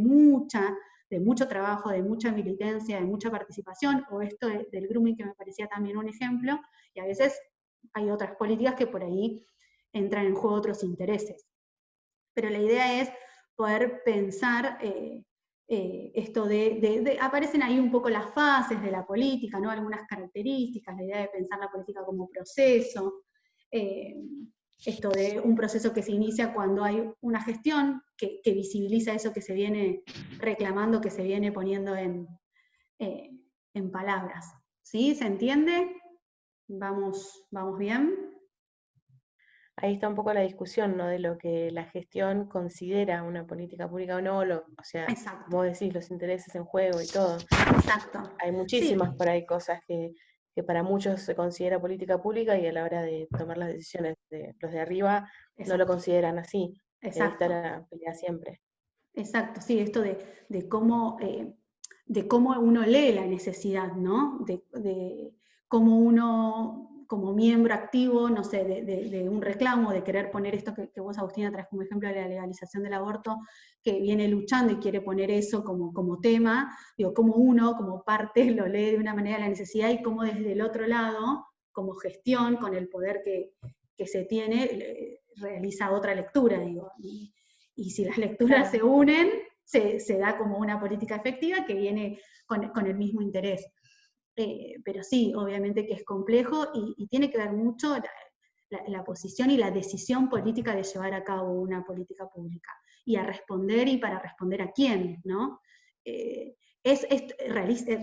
mucho trabajo, de mucha militancia, de mucha participación, o esto del grooming que me parecía también un ejemplo, y a veces hay otras políticas que por ahí entran en juego otros intereses. Pero la idea es poder pensar esto aparecen ahí un poco las fases de la política, ¿no? Algunas características, la idea de pensar la política como proceso, esto de un proceso que se inicia cuando hay una gestión que visibiliza eso que se viene reclamando, que se viene poniendo en palabras. ¿Sí? ¿Se entiende? ¿Vamos bien? Ahí está un poco la discusión, ¿no? De lo que la gestión considera una política pública o no, o sea, Exacto. vos decís los intereses en juego y todo. Exacto. Hay muchísimas por ahí cosas que para muchos se considera política pública y a la hora de tomar las decisiones de los de arriba no lo consideran así. Exacto. Ahí está la pelea siempre. Exacto, sí, esto de cómo uno lee la necesidad, ¿no? De cómo uno, como miembro activo, no sé, de un reclamo, de querer poner esto que vos, Agustina, traes como ejemplo de la legalización del aborto, que viene luchando y quiere poner eso como tema, digo, cómo uno, como parte, lo lee de una manera la necesidad y cómo desde el otro lado, como gestión, con el poder que se tiene, realiza otra lectura, digo, y si las lecturas se unen, se da como una política efectiva que viene con el mismo interés. Pero sí, obviamente que es complejo y tiene que ver mucho la posición y la decisión política de llevar a cabo una política pública. Y a responder, y para responder a quién, ¿no?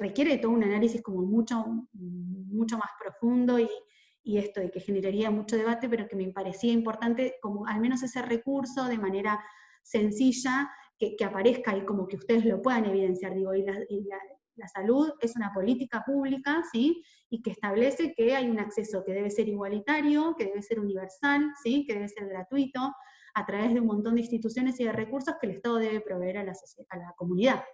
Requiere todo un análisis como mucho más profundo y esto de que generaría mucho debate, pero que me parecía importante como al menos ese recurso de manera sencilla, que aparezca y como que ustedes lo puedan evidenciar, digo, y la salud es una política pública, ¿sí? Y que establece que hay un acceso que debe ser igualitario, que debe ser universal, ¿sí? Que debe ser gratuito, a través de un montón de instituciones y de recursos que el Estado debe proveer a la comunidad.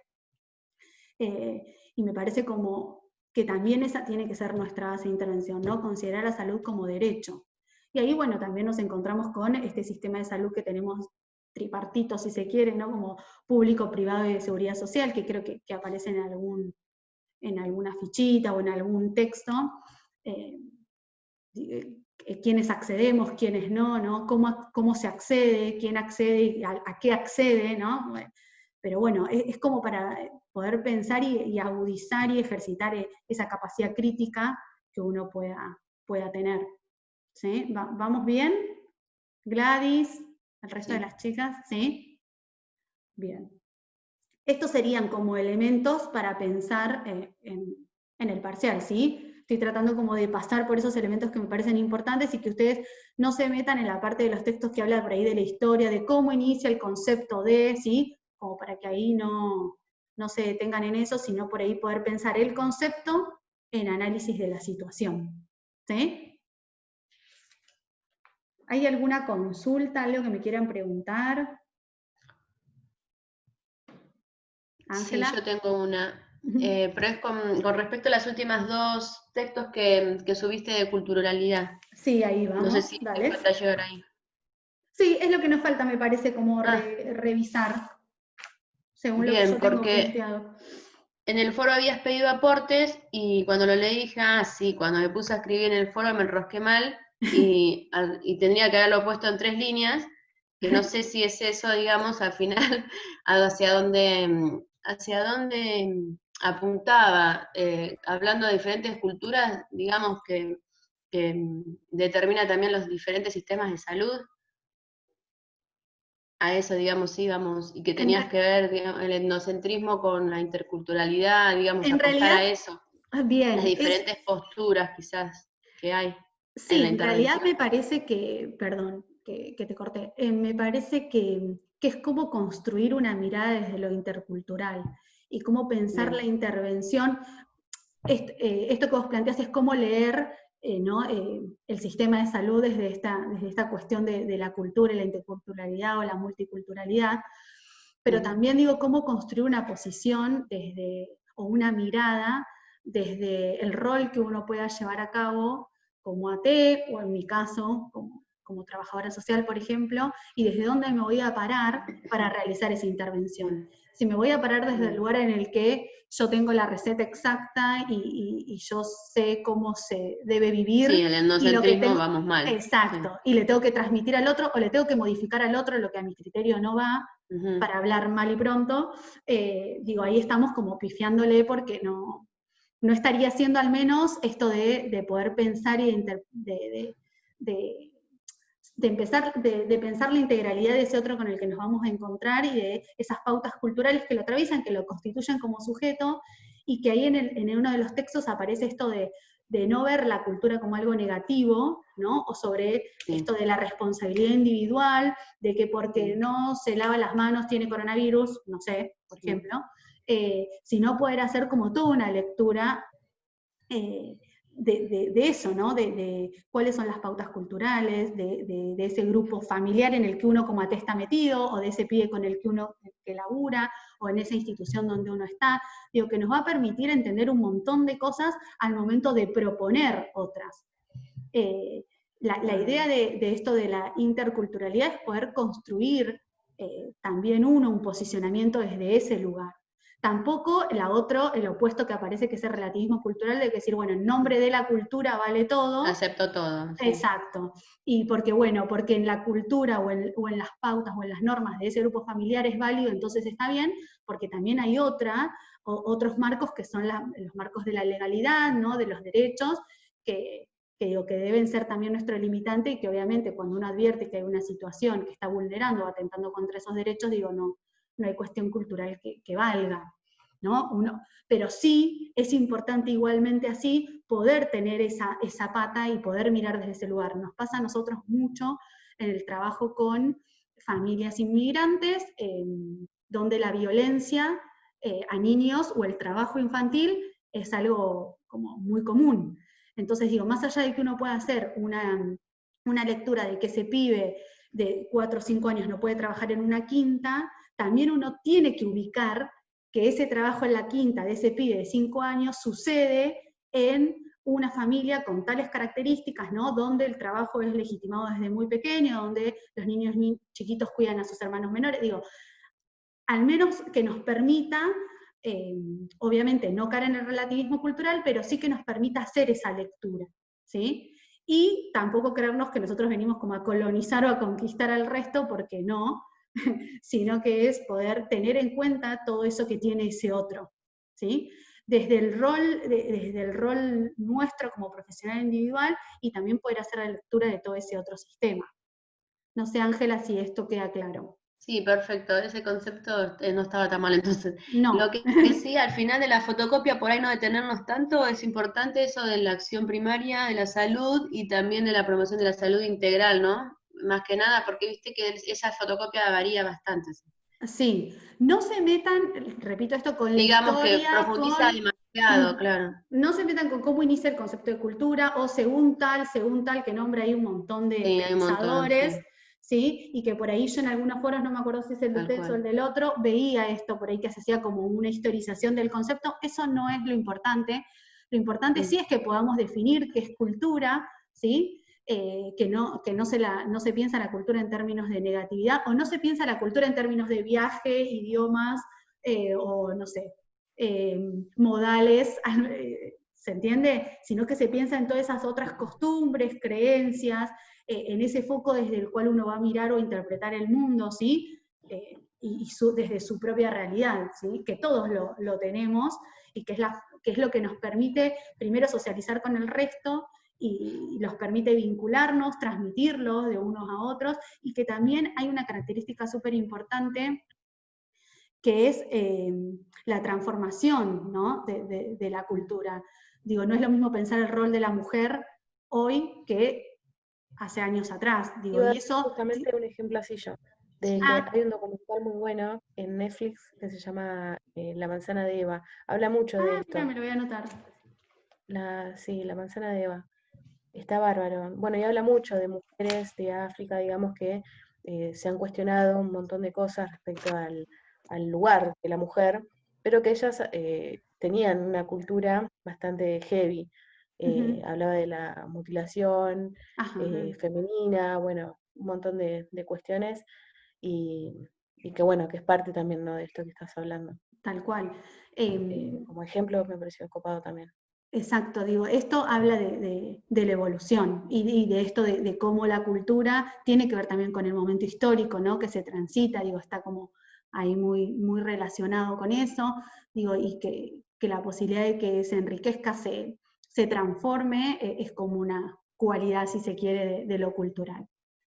Y me parece como que también esa tiene que ser nuestra base de intervención, ¿no? Considerar la salud como derecho. Y ahí, bueno, también nos encontramos con este sistema de salud que tenemos tripartito, si se quiere, ¿no? Como público, privado y de seguridad social, que creo que aparece en alguna fichita o en algún texto, quiénes accedemos, quiénes no, cómo se accede, quién accede y a qué accede, ¿no? Pero bueno, es como para poder pensar y agudizar y ejercitar esa capacidad crítica que uno pueda tener. ¿Sí? ¿Vamos bien? Gladys, el resto de las chicas, ¿sí? Bien. Estos serían como elementos para pensar en el parcial, ¿sí? Estoy tratando como de pasar por esos elementos que me parecen importantes y que ustedes no se metan en la parte de los textos que habla por ahí de la historia, de cómo inicia el concepto de, ¿sí? Como para que ahí no se detengan en eso, sino por ahí poder pensar el concepto en análisis de la situación. ¿Sí? ¿Hay alguna consulta, algo que me quieran preguntar? Sí, Ángela. yo tengo una, pero es con respecto a las últimas dos textos que subiste de culturalidad. Sí, ahí vamos, No sé si te dale. falta llegar ahí. Sí, es lo que nos falta, me parece, como Ah. revisar, según lo que Bien, yo tengo porque planteado. en el foro habías pedido aportes y cuando lo leí dije, sí, cuando me puse a escribir en el foro me enrosqué mal y tendría que haberlo puesto en 3 líneas, que no sé si es eso, digamos, al final, hacia dónde apuntaba, hablando de diferentes culturas, digamos, que determina también los diferentes sistemas de salud. A eso, digamos, sí, vamos, y que tenías que ver, digamos, el etnocentrismo con la interculturalidad, digamos, En apostar a realidad, eso, bien, las diferentes posturas quizás que hay en sí, la en realidad intervención. me parece que, perdón, que te corté, me parece que es como construir una mirada desde lo intercultural y cómo pensar la intervención. Esto que vos planteás es cómo leer ¿no? El sistema de salud desde esta cuestión de la cultura y la interculturalidad o la multiculturalidad, pero también digo cómo construir una posición o una mirada desde el rol que uno pueda llevar a cabo como AT, o en mi caso, como trabajadora social, por ejemplo, y desde dónde me voy a parar para realizar esa intervención. Si me voy a parar desde el lugar en el que yo tengo la receta exacta y yo sé cómo se debe vivir. Sí, el etnocentrismo vamos mal. Exacto, sí. Y le tengo que transmitir al otro, o le tengo que modificar al otro lo que a mi criterio no va, para hablar mal y pronto, digo, ahí estamos como pifiándole porque no estaría haciendo al menos esto de poder pensar y de pensar la integralidad de ese otro con el que nos vamos a encontrar y de esas pautas culturales que lo atraviesan, que lo constituyen como sujeto, y que ahí en uno de los textos aparece esto de no ver la cultura como algo negativo, ¿no? O sobre esto de la responsabilidad individual, de que porque no se lava las manos tiene coronavirus, no sé, por ejemplo, sino poder hacer como toda una lectura de eso, ¿no? De cuáles son las pautas culturales, de ese grupo familiar en el que uno como AT está metido, o de ese pibe con el que uno que labura, o en esa institución donde uno está, digo, que nos va a permitir entender un montón de cosas al momento de proponer otras. La idea de esto de la interculturalidad es poder construir también un posicionamiento desde ese lugar. Tampoco el opuesto que aparece, que es el relativismo cultural, de decir, bueno, en nombre de la cultura vale todo. Acepto todo. Sí. Exacto. Y porque en la cultura o en las pautas o en las normas de ese grupo familiar es válido, entonces está bien, porque también hay otros marcos que son los marcos de la legalidad, ¿no? De los derechos, que deben ser también nuestro limitante, y que obviamente cuando uno advierte que hay una situación que está vulnerando o atentando contra esos derechos, digo, no hay cuestión cultural que valga, ¿no? Pero sí es importante igualmente así poder tener esa pata y poder mirar desde ese lugar. Nos pasa a nosotros mucho en el trabajo con familias inmigrantes, donde la violencia a niños o el trabajo infantil es algo como muy común. Entonces digo, más allá de que uno pueda hacer una lectura de que ese pibe de 4 o 5 años no puede trabajar en una quinta, también uno tiene que ubicar que ese trabajo en la quinta de ese pibe de 5 años sucede en una familia con tales características, ¿no? Donde el trabajo es legitimado desde muy pequeño, donde los niños chiquitos cuidan a sus hermanos menores. Digo, al menos que nos permita, obviamente no caer en el relativismo cultural, pero sí que nos permita hacer esa lectura, ¿sí? Y tampoco creernos que nosotros venimos como a colonizar o a conquistar al resto, porque no, sino que es poder tener en cuenta todo eso que tiene ese otro, ¿sí? Desde el rol nuestro como profesional individual, y también poder hacer la lectura de todo ese otro sistema. No sé, Ángela, si esto queda claro. Sí, perfecto, ese concepto no estaba tan mal entonces. No. Lo que sí, al final de la fotocopia, por ahí no detenernos tanto, es importante eso de la acción primaria, de la salud, y también de la promoción de la salud integral, ¿no? Más que nada, porque viste que esa fotocopia varía bastante. Sí, no se metan, repito esto, con digamos la historia, que profundiza Claro. No se metan con cómo inicia el concepto de cultura, o según tal, que nombra ahí un montón de hay un montón, pensadores, ¿sí? Y que por ahí yo en algunos foros, no me acuerdo si es el de Tal ustedes o cual. el del otro, veía esto por ahí que se hacía como una historización del concepto. Eso no es lo importante. Lo importante sí es que podamos definir qué es cultura, ¿sí? Que no se piensa la cultura en términos de negatividad, o no se piensa la cultura en términos de viaje, idiomas, o no sé, modales, ¿se entiende? Sino que se piensa en todas esas otras costumbres, creencias, en ese foco desde el cual uno va a mirar o interpretar el mundo, ¿sí? Desde su propia realidad, ¿sí? Que todos lo tenemos, y que es lo que nos permite primero socializar con el resto, y los permite vincularnos, transmitirlos de unos a otros, y que también hay una característica súper importante, que es la transformación, ¿no? de la cultura. Digo, no es lo mismo pensar el rol de la mujer hoy que hace años atrás. Digo, Iba a y dar eso... justamente un ejemplo así yo, de que hay un documental muy bueno en Netflix que se llama La manzana de Eva. Habla mucho de esto. Mira, me lo voy a anotar. Sí, La manzana de Eva. Está bárbaro. Bueno, y habla mucho de mujeres de África, digamos, que se han cuestionado un montón de cosas respecto al lugar de la mujer, pero que ellas tenían una cultura bastante heavy. Hablaba de la mutilación femenina, bueno, un montón de cuestiones, y que bueno, que es parte también, ¿no?, de esto que estás hablando. Tal cual. Como ejemplo me pareció copado también. Exacto, digo, esto habla de la evolución, y de esto de cómo la cultura tiene que ver también con el momento histórico, ¿no? Que se transita, digo, está como ahí muy, muy relacionado con eso, digo, y que la posibilidad de que se enriquezca, se transforme, es como una cualidad, si se quiere, de lo cultural,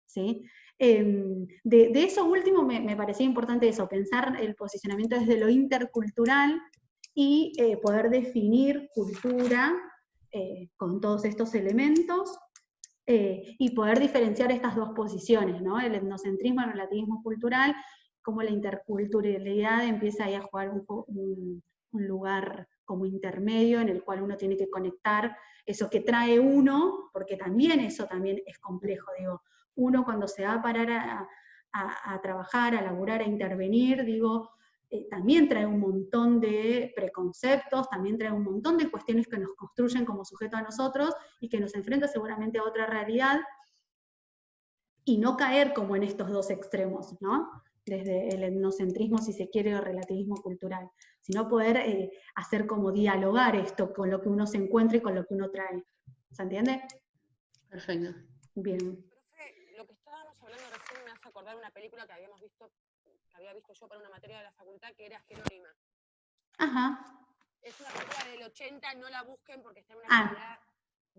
¿sí? De eso último me parecía importante eso, pensar el posicionamiento desde lo intercultural, y poder definir cultura con todos estos elementos, y poder diferenciar estas dos posiciones, ¿no? El etnocentrismo, el relativismo cultural, como la interculturalidad empieza ahí a jugar un lugar como intermedio, en el cual uno tiene que conectar eso que trae uno, porque también eso también es complejo, digo, uno cuando se va a parar a trabajar, a laburar, a intervenir, digo, también trae un montón de preconceptos, también trae un montón de cuestiones que nos construyen como sujeto a nosotros, y que nos enfrenta seguramente a otra realidad, y no caer como en estos dos extremos, ¿no? Desde el etnocentrismo, si se quiere, o el relativismo cultural, sino poder hacer como dialogar esto con lo que uno se encuentra y con lo que uno trae. ¿Se entiende? Perfecto. Bien. Profe, lo que estábamos hablando recién me hace acordar una película que había visto yo para una materia de la facultad, que era Jerónima. Ajá. Es una película del 80, no la busquen porque está en una calidad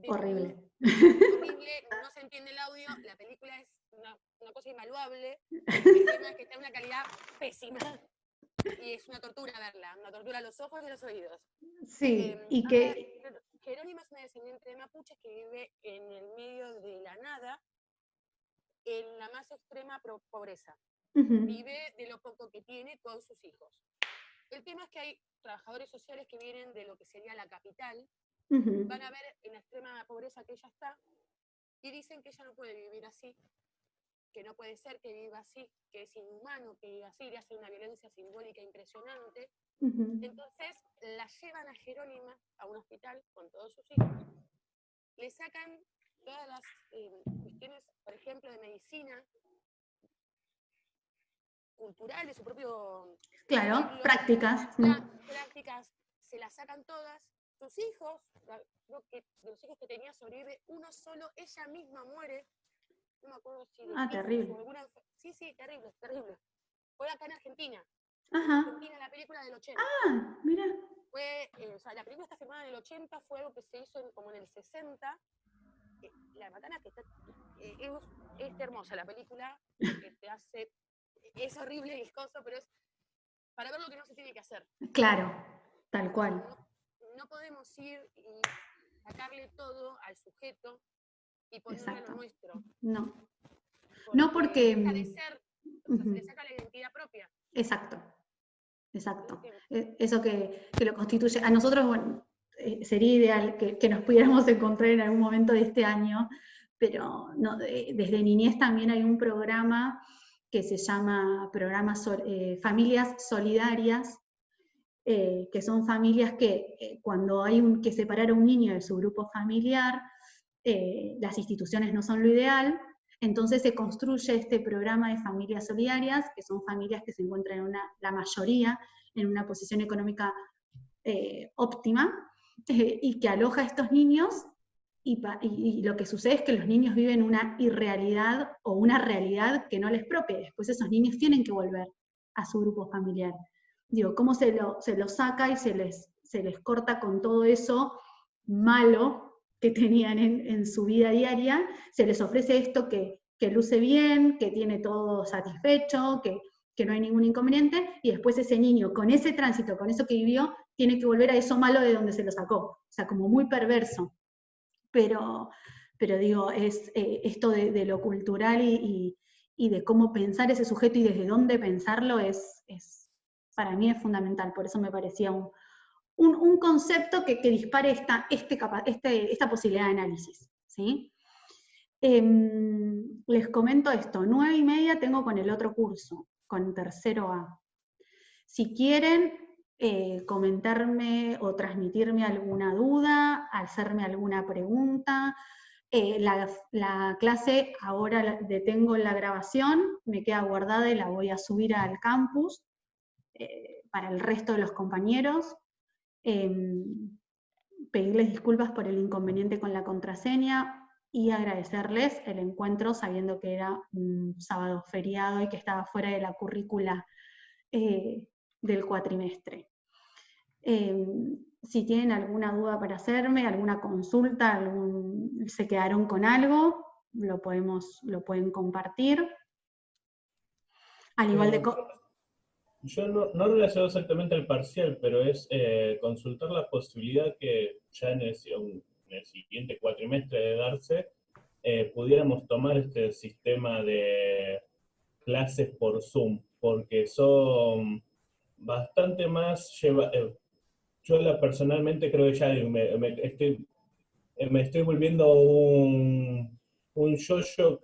horrible. Horrible, no se entiende el audio, la película es una cosa invaluable, el tema es que está en una calidad pésima, y es una tortura verla, una tortura a los ojos y a los oídos. Sí, y que... Jerónima es una descendiente de mapuches que vive en el medio de la nada, en la más extrema pobreza. Vive de lo poco que tiene con sus hijos. El tema es que hay trabajadores sociales que vienen de lo que sería la capital, van a ver en la extrema pobreza que ella está, y dicen que ella no puede vivir así, que no puede ser que viva así, que es inhumano que viva así, le hace una violencia simbólica impresionante. Entonces la llevan a Jerónima a un hospital con todos sus hijos, le sacan todas las cuestiones, por ejemplo, de medicina, cultural, de su propio pueblo, prácticas. Prácticas, se las sacan todas. Sus hijos, creo que de los hijos que tenía sobrevive uno solo, ella misma muere. No me acuerdo si de terrible. o alguna... Sí, terrible, terrible. Fue acá en Argentina. Ajá. En Argentina, la película del 80. Mira. Fue, la película está filmada en el 80, fue algo que se hizo como en el 60. La Matana, que está... es hermosa la película, que te hace... Es horrible y viscoso, pero es para ver lo que no se tiene que hacer. Claro, tal cual. No podemos ir y sacarle todo al sujeto y ponerle lo nuestro. No. No porque... Deja de ser, o sea, se le saca la identidad propia. Exacto. exacto. Eso que lo constituye. A nosotros, bueno, sería ideal que nos pudiéramos encontrar en algún momento de este año, pero no, desde niñez también hay un programa que se llama Familias Solidarias, que son familias que cuando hay que separar a un niño de su grupo familiar, las instituciones no son lo ideal, entonces se construye este programa de familias solidarias, que son familias que se encuentran la mayoría en una posición económica óptima, y que aloja a estos niños, y lo que sucede es que los niños viven una irrealidad o una realidad que no les propia. Después esos niños tienen que volver a su grupo familiar. Digo, ¿cómo se lo saca y se les corta con todo eso malo que tenían en su vida diaria? Se les ofrece esto que luce bien, que tiene todo satisfecho, que no hay ningún inconveniente, y después ese niño, con ese tránsito, con eso que vivió, tiene que volver a eso malo de donde se lo sacó. O sea, como muy perverso. Pero digo, es esto de lo cultural y de cómo pensar ese sujeto y desde dónde pensarlo para mí es fundamental. Por eso me parecía un concepto que dispare esta posibilidad de análisis, ¿sí? Les comento esto, 9:30 tengo con el otro curso, con tercero A. Si quieren comentarme o transmitirme alguna duda, hacerme alguna pregunta, la clase ahora detengo la grabación, me queda guardada y la voy a subir al campus para el resto de los compañeros. Pedirles disculpas por el inconveniente con la contraseña y agradecerles el encuentro sabiendo que era un sábado feriado y que estaba fuera de la currícula del cuatrimestre. Si tienen alguna duda para hacerme, alguna consulta, se quedaron con algo, lo pueden compartir. Al igual de... Yo no relacionado exactamente al parcial, pero es consultar la posibilidad que ya en el siguiente cuatrimestre de darse, pudiéramos tomar este sistema de clases por Zoom, porque son bastante más yo personalmente creo que ya me estoy volviendo un yo-yo,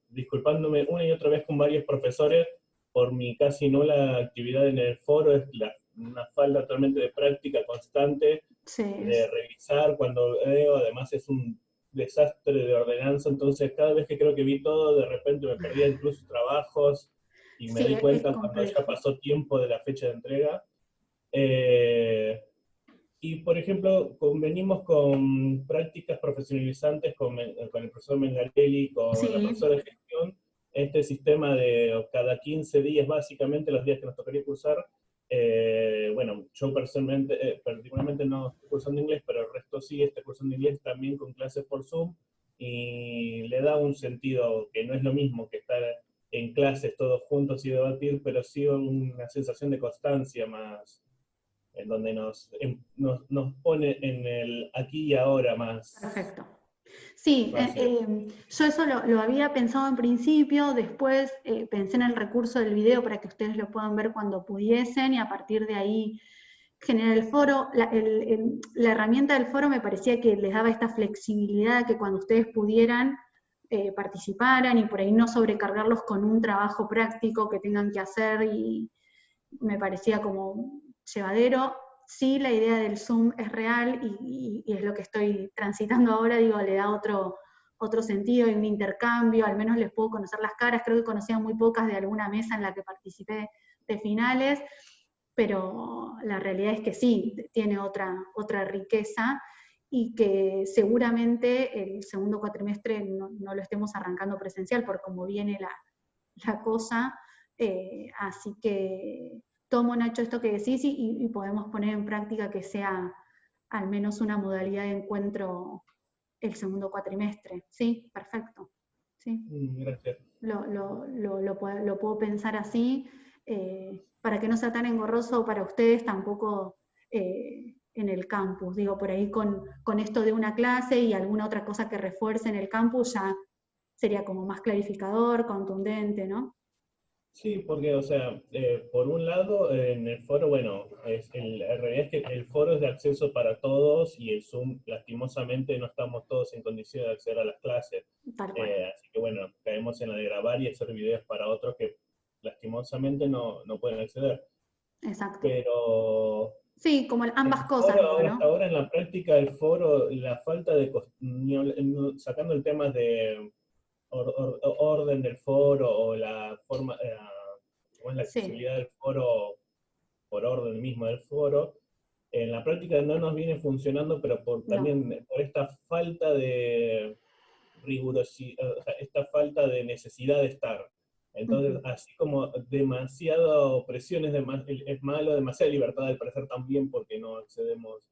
disculpándome una y otra vez con varios profesores por mi casi nula actividad en el foro, es una falta totalmente de práctica constante, sí, de revisar cuando veo, además es un desastre de ordenanza, entonces cada vez que creo que vi todo, de repente me perdía incluso trabajos, y me di cuenta cuando ya pasó tiempo de la fecha de entrega. Y por ejemplo, venimos con prácticas profesionalizantes con el profesor Mengarelli, con la profesora de gestión, este sistema de cada 15 días, básicamente los días que nos tocaría cursar. Bueno, yo particularmente no estoy cursando inglés, pero el resto sí, estoy cursando inglés también con clases por Zoom, y le da un sentido que no es lo mismo que estar en clases todos juntos y debatir, pero sí una sensación de constancia más, en donde nos pone en el aquí y ahora más. Perfecto. Sí, yo eso lo había pensado en principio, después pensé en el recurso del video para que ustedes lo puedan ver cuando pudiesen, y a partir de ahí generar el foro. La herramienta del foro me parecía que les daba esta flexibilidad, que cuando ustedes pudieran participaran, y por ahí no sobrecargarlos con un trabajo práctico que tengan que hacer, y me parecía como llevadero. Sí, la idea del Zoom es real y es lo que estoy transitando ahora, digo, le da otro sentido y un intercambio, al menos les puedo conocer las caras, creo que conocía muy pocas de alguna mesa en la que participé de finales, pero la realidad es que sí, tiene otra riqueza, y que seguramente el segundo cuatrimestre no lo estemos arrancando presencial por cómo viene la cosa, así que tomo, Nacho, esto que decís y podemos poner en práctica que sea al menos una modalidad de encuentro el segundo cuatrimestre. Sí, perfecto. Sí. Gracias. Lo puedo pensar así, para que no sea tan engorroso para ustedes tampoco en el campus. Digo, por ahí con esto de una clase y alguna otra cosa que refuerce en el campus ya sería como más clarificador, contundente, ¿no? Sí, porque, o sea, por un lado, en el foro, bueno, la realidad es que el foro es de acceso para todos y el Zoom, lastimosamente, no estamos todos en condición de acceder a las clases. Tal cual. Así que, bueno, caemos en la de grabar y hacer videos para otros que lastimosamente no pueden acceder. Exacto. Pero sí, como ambas cosas, foro, ¿no? hasta ahora en la práctica del foro, la falta de, sacando el tema de orden del foro o la forma, ¿cómo es la accesibilidad del foro por orden mismo del foro? En la práctica no nos viene funcionando, pero también por esta falta de rigurosidad, o sea, esta falta de necesidad de estar. Entonces, así como demasiada presión es malo, demasiada libertad al parecer también porque no accedemos,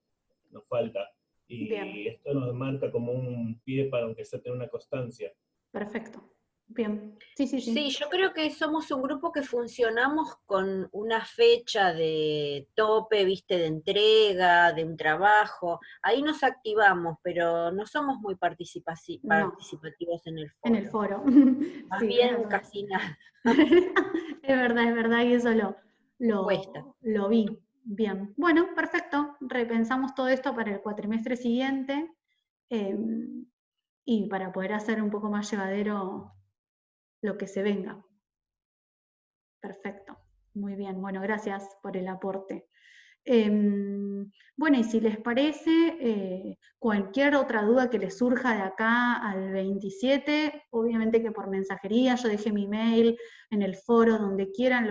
nos falta. Y Bien. esto nos marca como un pie para aunque sea tener una constancia. Perfecto. Bien. Sí. Sí, yo creo que somos un grupo que funcionamos con una fecha de tope, viste, de entrega, de un trabajo. Ahí nos activamos, pero no somos muy participativos en el foro. En el foro. Más sí, bien casi nada. es verdad, y eso Cuesta. lo vi. Bien. Bueno, perfecto. Repensamos todo esto para el cuatrimestre siguiente y para poder hacer un poco más llevadero lo que se venga. Perfecto. Muy bien. Bueno, gracias por el aporte. Bueno, y si les parece, cualquier otra duda que les surja de acá al 27, obviamente que por mensajería, yo dejé mi mail en el foro, donde quieran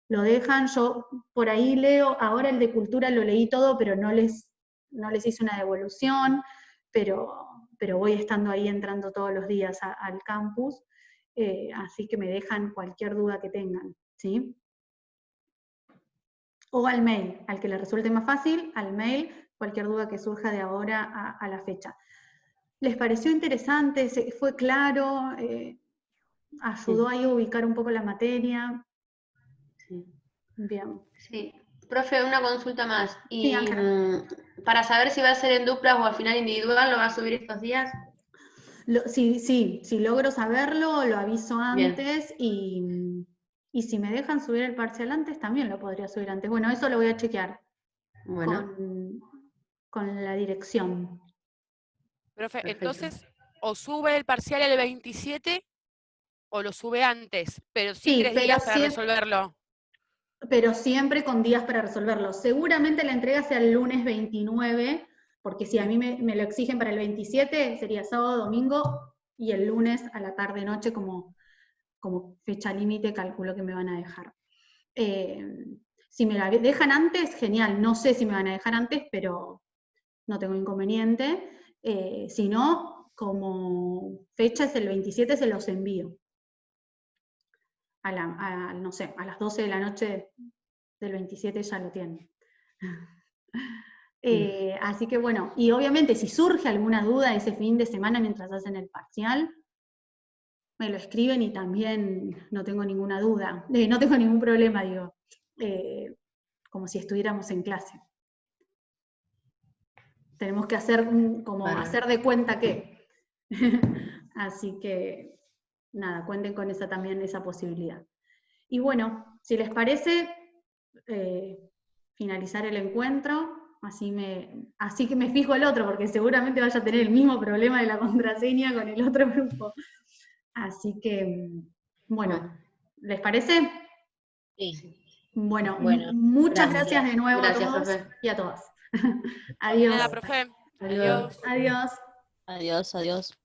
lo dejan. Yo por ahí leo, ahora el de cultura lo leí todo, pero no les hice una devolución, pero voy estando ahí entrando todos los días al campus, así que me dejan cualquier duda que tengan, ¿sí? O al mail, al que le resulte más fácil, al mail, cualquier duda que surja de ahora a la fecha. ¿Les pareció interesante? ¿Fue claro? ¿Ayudó ahí a ubicar un poco la materia? Sí. Bien. Sí. Profe, una consulta más. Sí, Y Ángela. para saber si va a ser en duplas o al final individual, ¿lo va a subir estos días? Si logro saberlo, lo aviso Bien. antes y si me dejan subir el parcial antes, también lo podría subir antes. Bueno, eso lo voy a chequear Bueno. con la dirección. Profe, Perfecto. entonces, o sube el parcial el 27 o lo sube antes, pero sí Sí, 3 días para resolverlo. Pero siempre con días para resolverlo. Seguramente la entrega sea el lunes 29, porque si a mí me lo exigen para el 27, sería sábado, domingo, y el lunes a la tarde-noche como fecha límite calculo que me van a dejar. Si me la dejan antes, genial, no sé si me van a dejar antes, pero no tengo inconveniente. Si no, como fecha es el 27, se los envío. No sé, a las 12 de la noche del 27 ya lo tienen. Así que bueno, y obviamente si surge alguna duda ese fin de semana mientras hacen el parcial, me lo escriben y también no tengo ninguna duda, no tengo ningún problema, digo, como si estuviéramos en clase. Tenemos que hacer hacer de cuenta que. Así que, nada, cuenten con esa posibilidad. Y bueno, si les parece, finalizar el encuentro, así que me fijo el otro, porque seguramente vaya a tener el mismo problema de la contraseña con el otro grupo. Así que, bueno, ¿les parece? Sí. Bueno, muchas gracias de nuevo a todos profe. y a todas. Adiós. Nada, profe. Adiós. Adiós. Adiós.